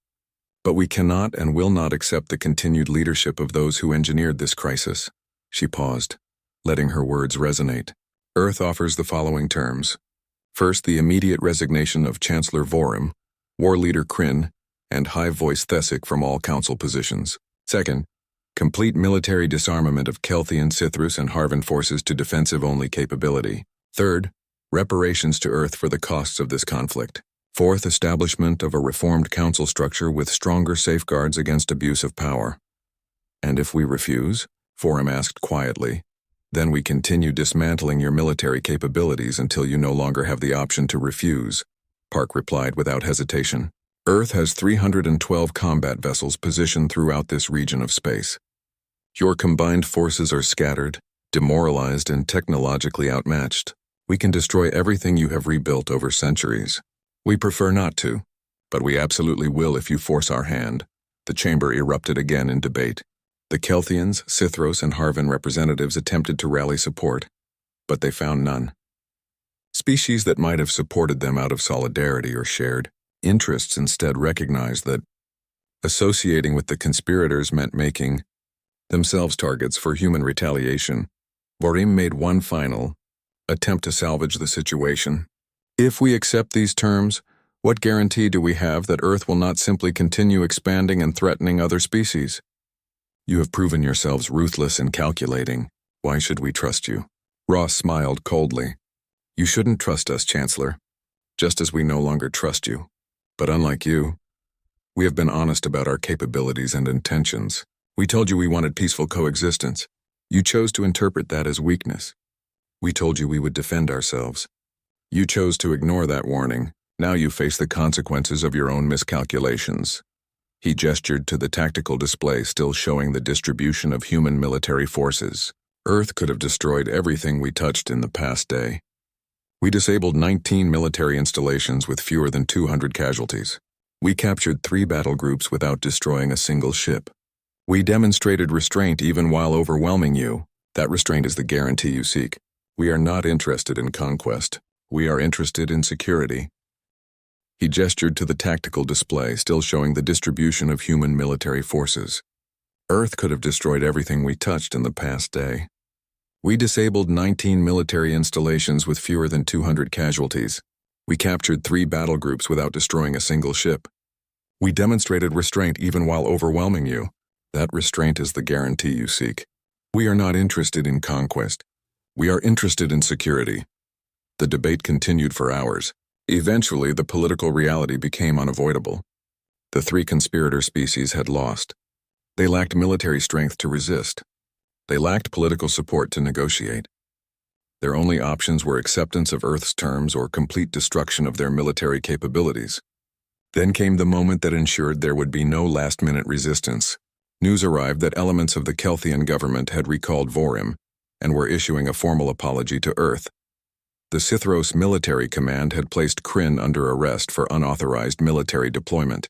But we cannot and will not accept the continued leadership of those who engineered this crisis. She paused, letting her words resonate. Earth offers the following terms. First, the immediate resignation of Chancellor Vorim, War Leader Kryn, and High Voice Thesic from all council positions. Second, complete military disarmament of Kelthian, Sithrus, and Harvan forces to defensive-only capability. Third, reparations to Earth for the costs of this conflict. Fourth, establishment of a reformed council structure with stronger safeguards against abuse of power. And if we refuse? Vorim asked quietly. Then we continue dismantling your military capabilities until you no longer have the option to refuse, Park replied without hesitation. Earth has 312 combat vessels positioned throughout this region of space. Your combined forces are scattered, demoralized, and technologically outmatched. We can destroy everything you have rebuilt over centuries. We prefer not to, but we absolutely will if you force our hand. The chamber erupted again in debate. The Kelthians, Sithros, and Harvan representatives attempted to rally support, but they found none. Species that might have supported them out of solidarity or shared interests instead recognized that associating with the conspirators meant making themselves targets for human retaliation. Vorim made one final attempt to salvage the situation. If we accept these terms, what guarantee do we have that Earth will not simply continue expanding and threatening other species? You have proven yourselves ruthless and calculating. Why should we trust you? Ross smiled coldly. You shouldn't trust us, Chancellor, just as we no longer trust you. But unlike you, we have been honest about our capabilities and intentions. We told you we wanted peaceful coexistence. You chose to interpret that as weakness. We told you we would defend ourselves. You chose to ignore that warning. Now you face the consequences of your own miscalculations. He gestured to the tactical display still showing the distribution of human military forces. Earth could have destroyed everything we touched in the past day. We disabled 19 military installations with fewer than 200 casualties. We captured 3 battle groups without destroying a single ship. We demonstrated restraint even while overwhelming you. That restraint is the guarantee you seek. We are not interested in conquest. We are interested in security. He gestured to the tactical display still showing the distribution of human military forces. Earth could have destroyed everything we touched in the past day. We disabled 19 military installations with fewer than 200 casualties. We captured 3 battle groups without destroying a single ship. We demonstrated restraint even while overwhelming you. That restraint is the guarantee you seek. We are not interested in conquest. We are interested in security. The debate continued for hours. Eventually, the political reality became unavoidable. The 3 conspirator species had lost. They lacked military strength to resist. They lacked political support to negotiate. Their only options were acceptance of Earth's terms or complete destruction of their military capabilities. Then came the moment that ensured there would be no last-minute resistance. News arrived that elements of the Kelthian government had recalled Vorim and were issuing a formal apology to Earth. The Sithros military command had placed Kryn under arrest for unauthorized military deployment,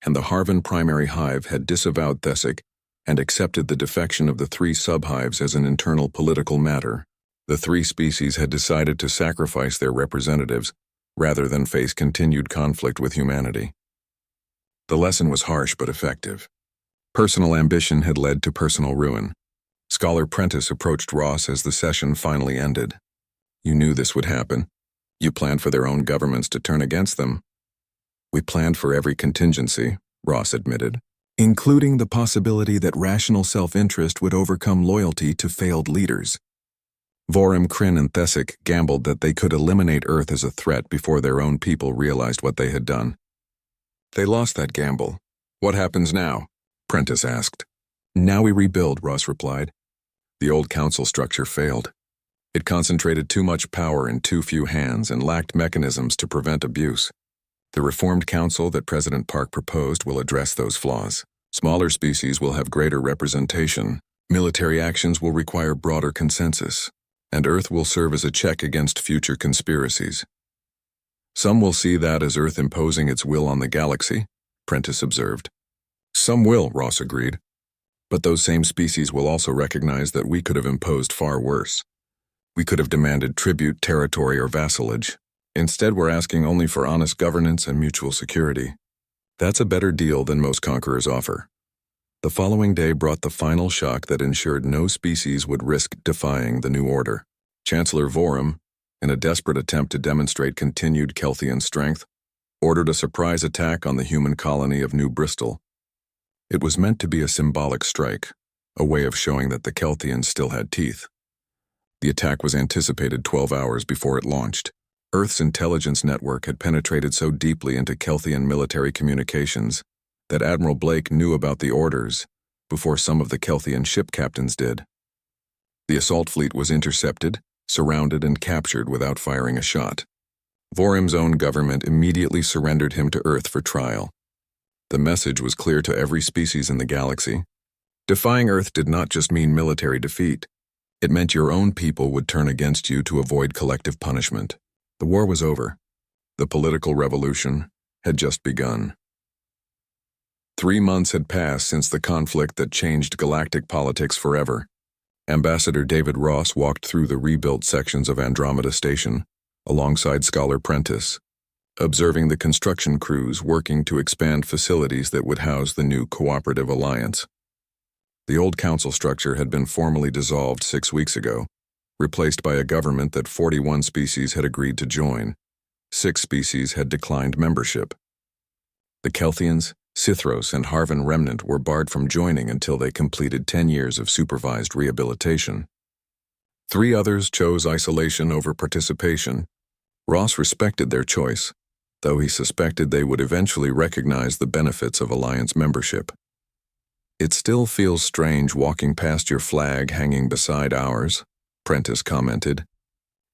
and the Harvan primary hive had disavowed Thesic and accepted the defection of the 3 subhives as an internal political matter. The 3 species had decided to sacrifice their representatives rather than face continued conflict with humanity. The lesson was harsh but effective. Personal ambition had led to personal ruin. Scholar Prentice approached Ross as the session finally ended. You knew this would happen. You planned for their own governments to turn against them. We planned for every contingency, Ross admitted, including the possibility that rational self-interest would overcome loyalty to failed leaders. Vorim, Kryn, and Thesic gambled that they could eliminate Earth as a threat before their own people realized what they had done. They lost that gamble. What happens now? Prentice asked. Now we rebuild, Ross replied. The old council structure failed. It concentrated too much power in too few hands and lacked mechanisms to prevent abuse. The reformed council that President Park proposed will address those flaws. Smaller species will have greater representation, military actions will require broader consensus, and Earth will serve as a check against future conspiracies. Some will see that as Earth imposing its will on the galaxy, Prentice observed. Some will, Ross agreed. But those same species will also recognize that we could have imposed far worse. We could have demanded tribute, territory, or vassalage. Instead, we're asking only for honest governance and mutual security. That's a better deal than most conquerors offer. The following day brought the final shock that ensured no species would risk defying the new order. Chancellor Vorum, in a desperate attempt to demonstrate continued Kelthian strength, ordered a surprise attack on the human colony of New Bristol. It was meant to be a symbolic strike, a way of showing that the Kelthians still had teeth. The attack was anticipated 12 hours before it launched. Earth's intelligence network had penetrated so deeply into Kelthian military communications that Admiral Blake knew about the orders before some of the Kelthian ship captains did. The assault fleet was intercepted, surrounded, and captured without firing a shot. Vorum's own government immediately surrendered him to Earth for trial. The message was clear to every species in the galaxy. Defying Earth did not just mean military defeat. It meant your own people would turn against you to avoid collective punishment. The war was over. The political revolution had just begun. 3 months had passed since the conflict that changed galactic politics forever. Ambassador David Ross walked through the rebuilt sections of Andromeda Station, alongside Scholar Prentice, observing the construction crews working to expand facilities that would house the new cooperative alliance. The old council structure had been formally dissolved 6 weeks ago, replaced by a government that 41 species had agreed to join. 6 species had declined membership. The Kelthians, Sithros, and Harvan remnant were barred from joining until they completed 10 years of supervised rehabilitation. 3 others chose isolation over participation. Ross respected their choice, though he suspected they would eventually recognize the benefits of alliance membership. "It still feels strange walking past your flag hanging beside ours," Prentice commented,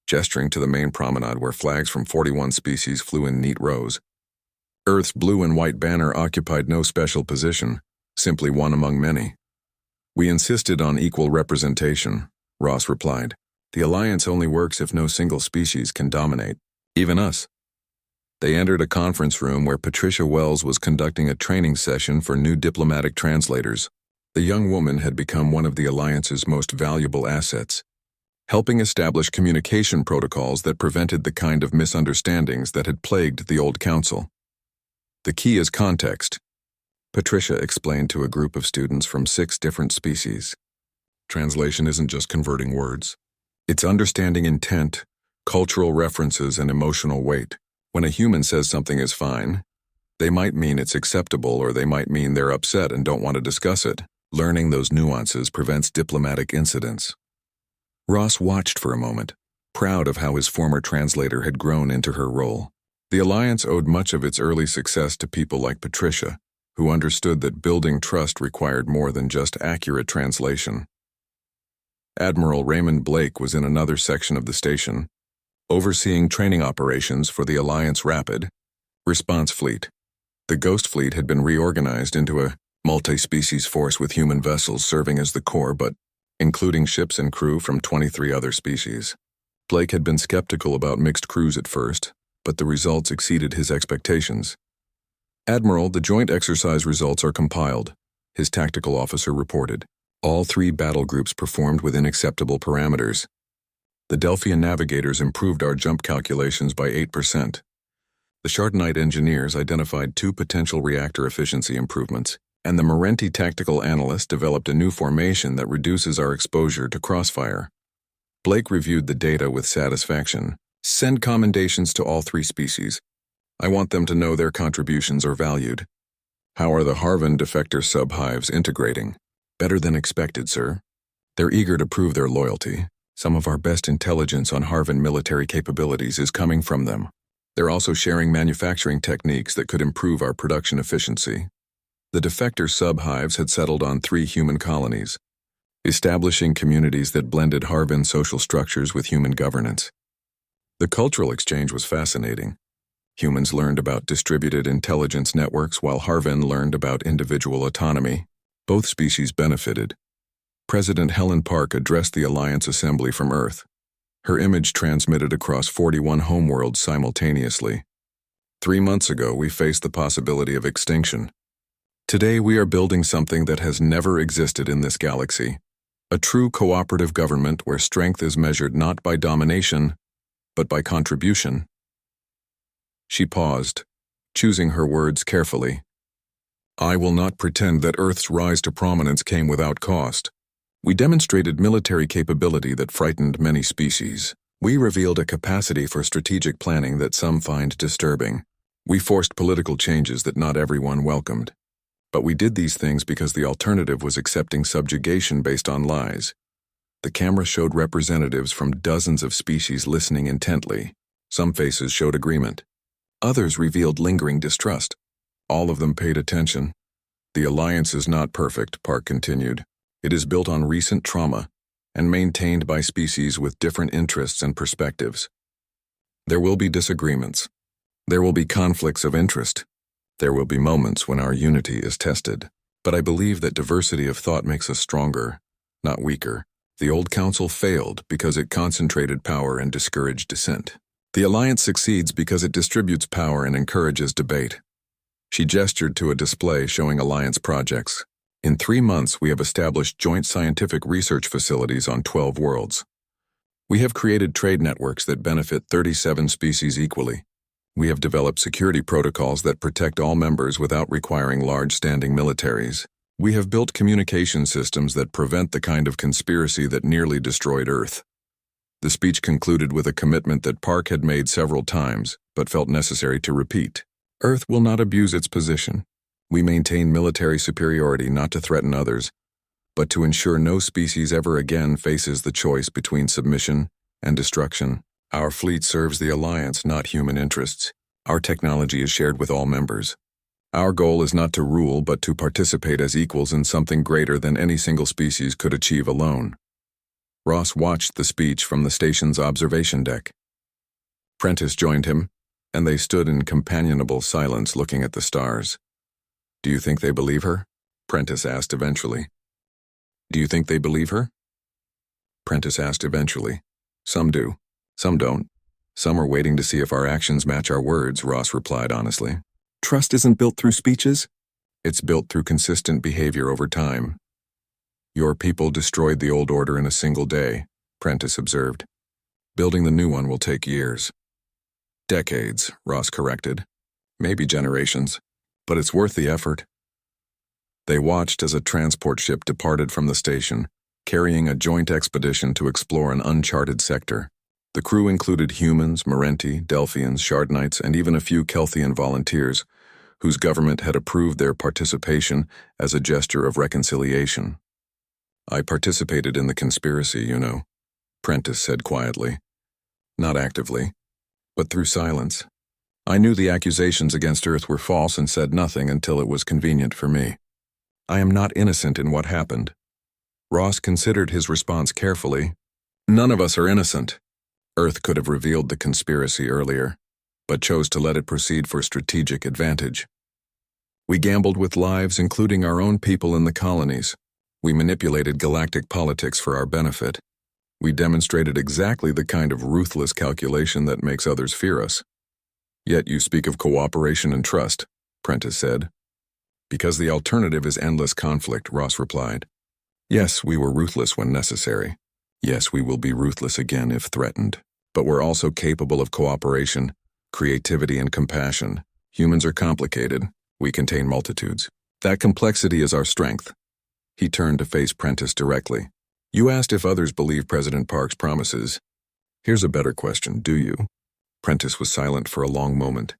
gesturing to the main promenade where flags from 41 species flew in neat rows. Earth's blue and white banner occupied no special position, simply one among many. "We insisted on equal representation," Ross replied. "The alliance only works if no single species can dominate, even us." They entered a conference room where Patricia Wells was conducting a training session for new diplomatic translators. The young woman had become one of the alliance's most valuable assets, helping establish communication protocols that prevented the kind of misunderstandings that had plagued the old council. "The key is context," Patricia explained to a group of students from 6 different species. "Translation isn't just converting words. It's understanding intent, cultural references, and emotional weight. When a human says something is fine, they might mean it's acceptable, or they might mean they're upset and don't want to discuss it. Learning those nuances prevents diplomatic incidents." Ross watched for a moment, proud of how his former translator had grown into her role. The alliance owed much of its early success to people like Patricia, who understood that building trust required more than just accurate translation. Admiral Raymond Blake was in another section of the station, overseeing training operations for the Alliance Rapid Response Fleet. The Ghost Fleet had been reorganized into a multi-species force with human vessels serving as the core, but including ships and crew from 23 other species. Blake had been skeptical about mixed crews at first, but the results exceeded his expectations. "Admiral, the joint exercise results are compiled," his tactical officer reported. "All 3 battle groups performed within acceptable parameters. The Delphian navigators improved our jump calculations by 8%. The Chardonite engineers identified 2 potential reactor efficiency improvements, and the Marenti tactical analyst developed a new formation that reduces our exposure to crossfire." Blake reviewed the data with satisfaction. "Send commendations to all 3 species. I want them to know their contributions are valued." "How are the Harvan defector subhives integrating?" "Better than expected, sir. They're eager to prove their loyalty. Some of our best intelligence on Harvan military capabilities is coming from them. They're also sharing manufacturing techniques that could improve our production efficiency." The defector subhives had settled on 3 human colonies, establishing communities that blended Harvan social structures with human governance. The cultural exchange was fascinating. Humans learned about distributed intelligence networks while Harvan learned about individual autonomy. Both species benefited. President Helen Park addressed the Alliance Assembly from Earth. Her image transmitted across 41 homeworlds simultaneously. 3 months ago, we faced the possibility of extinction. Today we are building something that has never existed in this galaxy. A true cooperative government where strength is measured not by domination, but by contribution. She paused, choosing her words carefully. I will not pretend that Earth's rise to prominence came without cost. We demonstrated military capability that frightened many species. We revealed a capacity for strategic planning that some find disturbing. We forced political changes that not everyone welcomed. But we did these things because the alternative was accepting subjugation based on lies. The camera showed representatives from dozens of species listening intently. Some faces showed agreement. Others revealed lingering distrust. All of them paid attention. The alliance is not perfect, Park continued. It is built on recent trauma and maintained by species with different interests and perspectives. There will be disagreements. There will be conflicts of interest. There will be moments when our unity is tested. But I believe that diversity of thought makes us stronger, not weaker. The old council failed because it concentrated power and discouraged dissent. The alliance succeeds because it distributes power and encourages debate. She gestured to a display showing alliance projects. In 3 months, we have established joint scientific research facilities on 12 worlds. We have created trade networks that benefit 37 species equally. We have developed security protocols that protect all members without requiring large standing militaries. We have built communication systems that prevent the kind of conspiracy that nearly destroyed Earth. The speech concluded with a commitment that Park had made several times, but felt necessary to repeat. Earth will not abuse its position. We maintain military superiority not to threaten others, but to ensure no species ever again faces the choice between submission and destruction. Our fleet serves the Alliance, not human interests. Our technology is shared with all members. Our goal is not to rule, but to participate as equals in something greater than any single species could achieve alone. Ross watched the speech from the station's observation deck. Prentice joined him, and they stood in companionable silence looking at the stars. Do you think they believe her? Prentice asked eventually. Do you think they believe her? Prentice asked eventually. Some do. Some don't. Some are waiting to see if our actions match our words, Ross replied honestly. Trust isn't built through speeches. It's built through consistent behavior over time. Your people destroyed the old order in a single day, Prentice observed. Building the new one will take years. Decades, Ross corrected. Maybe generations. But it's worth the effort. They watched as a transport ship departed from the station, carrying a joint expedition to explore an uncharted sector. The crew included humans, Merenti, Delphians, Shardnites, and even a few Kelthian volunteers, whose government had approved their participation as a gesture of reconciliation. I participated in the conspiracy, you know, Prentice said quietly. Not actively, but through silence. I knew the accusations against Earth were false and said nothing until it was convenient for me. I am not innocent in what happened. Ross considered his response carefully. None of us are innocent. Earth could have revealed the conspiracy earlier, but chose to let it proceed for strategic advantage. We gambled with lives, including our own people in the colonies. We manipulated galactic politics for our benefit. We demonstrated exactly the kind of ruthless calculation that makes others fear us. Yet you speak of cooperation and trust, Prentice said. Because the alternative is endless conflict, Ross replied. Yes, we were ruthless when necessary. Yes, we will be ruthless again if threatened. But we're also capable of cooperation, creativity, and compassion. Humans are complicated. We contain multitudes. That complexity is our strength. He turned to face Prentice directly. You asked if others believe President Park's promises. Here's a better question, do you? Prentice was silent for a long moment.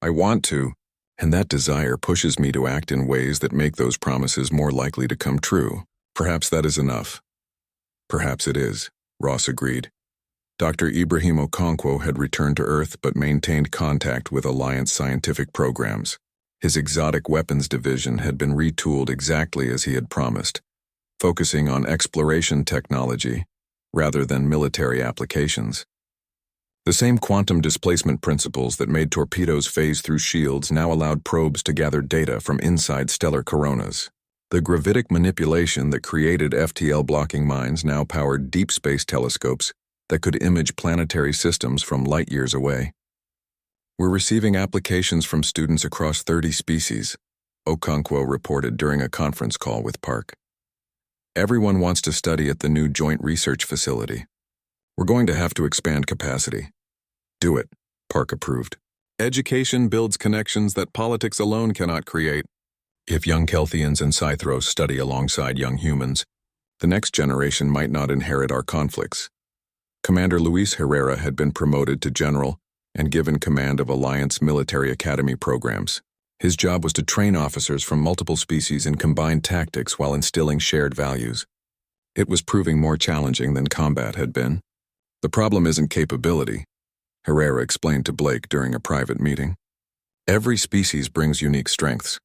I want to, and that desire pushes me to act in ways that make those promises more likely to come true. Perhaps that is enough. Perhaps it is, Ross agreed. Dr. Ibrahim Okonkwo had returned to Earth but maintained contact with Alliance scientific programs. His exotic weapons division had been retooled exactly as he had promised, focusing on exploration technology rather than military applications. The same quantum displacement principles that made torpedoes phase through shields now allowed probes to gather data from inside stellar coronas. The gravitic manipulation that created FTL-blocking mines now powered deep space telescopes that could image planetary systems from light years away. We're receiving applications from students across 30 species, Okonkwo reported during a conference call with Park. Everyone wants to study at the new joint research facility. We're going to have to expand capacity. Do it, Park approved. Education builds connections that politics alone cannot create. If young Kelthians and Scythros study alongside young humans, the next generation might not inherit our conflicts. Commander Luis Herrera had been promoted to general and given command of Alliance Military Academy programs. His job was to train officers from multiple species in combined tactics while instilling shared values. It was proving more challenging than combat had been. The problem isn't capability, Herrera explained to Blake during a private meeting. Every species brings unique strengths.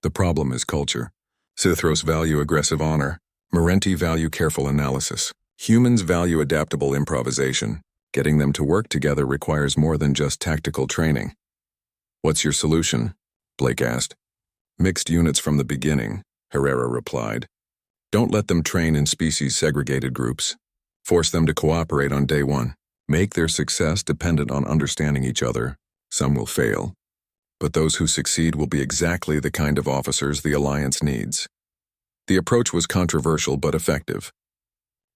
The problem is culture. Scythros value aggressive honor. Merenti value careful analysis. Humans value adaptable improvisation. Getting them to work together requires more than just tactical training. What's your solution? Blake asked. Mixed units from the beginning, Herrera replied. Don't let them train in species-segregated groups. Force them to cooperate on day one. Make their success dependent on understanding each other. Some will fail, but those who succeed will be exactly the kind of officers the Alliance needs. The approach was controversial but effective.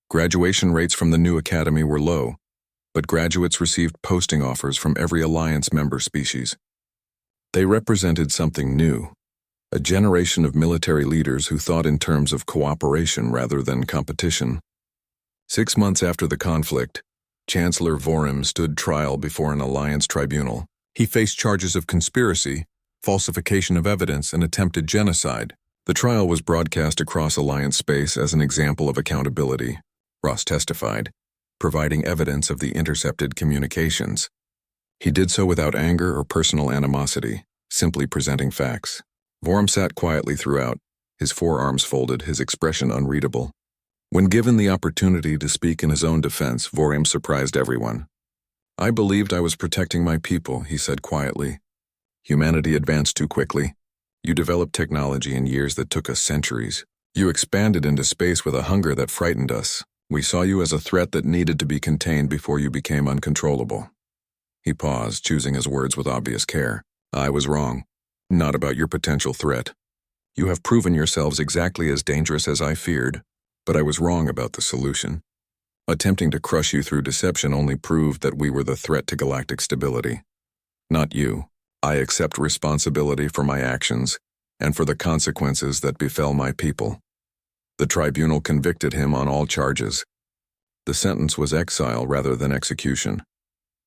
Graduation rates from the new academy were low, but graduates received posting offers from every Alliance member species. They represented something new, a generation of military leaders who thought in terms of cooperation rather than competition. 6 months after the conflict, Chancellor Vorim stood trial before an Alliance tribunal. He faced charges of conspiracy, falsification of evidence, and attempted genocide. The trial was broadcast across Alliance space as an example of accountability, Ross testified, providing evidence of the intercepted communications. He did so without anger or personal animosity, simply presenting facts. Vorim sat quietly throughout, his forearms folded, his expression unreadable. When given the opportunity to speak in his own defense, Vorim surprised everyone. I believed I was protecting my people, he said quietly. Humanity advanced too quickly. You developed technology in years that took us centuries. You expanded into space with a hunger that frightened us. We saw you as a threat that needed to be contained before you became uncontrollable. He paused, choosing his words with obvious care. I was wrong. Not about your potential threat. You have proven yourselves exactly as dangerous as I feared, but I was wrong about the solution. Attempting to crush you through deception only proved that we were the threat to galactic stability. Not you. I accept responsibility for my actions and for the consequences that befell my people. The tribunal convicted him on all charges. The sentence was exile rather than execution,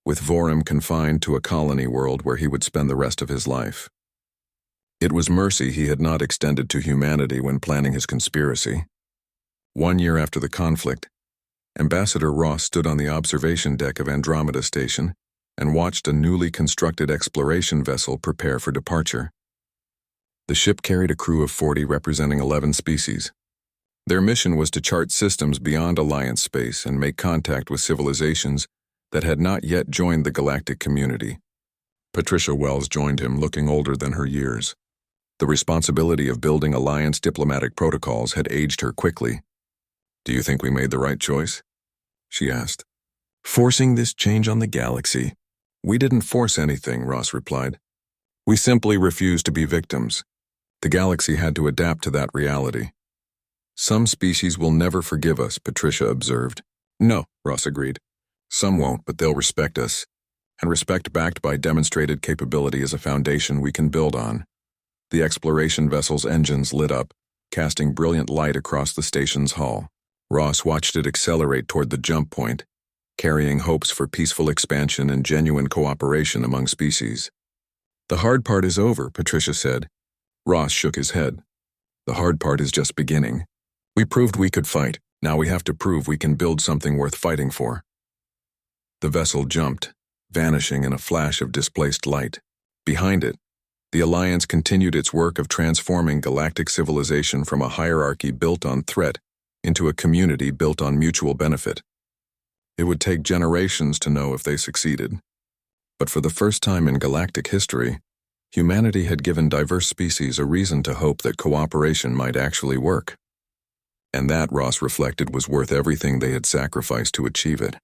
with Vorim confined to a colony world where he would spend the rest of his life. It was mercy he had not extended to humanity when planning his conspiracy. 1 year after the conflict, Ambassador Ross stood on the observation deck of Andromeda Station and watched a newly constructed exploration vessel prepare for departure. The ship carried a crew of 40 representing 11 species. Their mission was to chart systems beyond Alliance space and make contact with civilizations that had not yet joined the galactic community. Patricia Wells joined him, looking older than her years. The responsibility of building Alliance diplomatic protocols had aged her quickly. Do you think we made the right choice? She asked. Forcing this change on the galaxy. We didn't force anything, Ross replied. We simply refused to be victims. The galaxy had to adapt to that reality. Some species will never forgive us, Patricia observed. No, Ross agreed. Some won't, but they'll respect us. And respect backed by demonstrated capability is a foundation we can build on. The exploration vessel's engines lit up, casting brilliant light across the station's hull. Ross watched it accelerate toward the jump point, carrying hopes for peaceful expansion and genuine cooperation among species. The hard part is over, Patricia said. Ross shook his head. The hard part is just beginning. We proved we could fight. Now we have to prove we can build something worth fighting for. The vessel jumped, vanishing in a flash of displaced light. Behind it, the Alliance continued its work of transforming galactic civilization from a hierarchy built on threat into a community built on mutual benefit. It would take generations to know if they succeeded. But for the first time in galactic history, humanity had given diverse species a reason to hope that cooperation might actually work. And that, Ross reflected, was worth everything they had sacrificed to achieve it.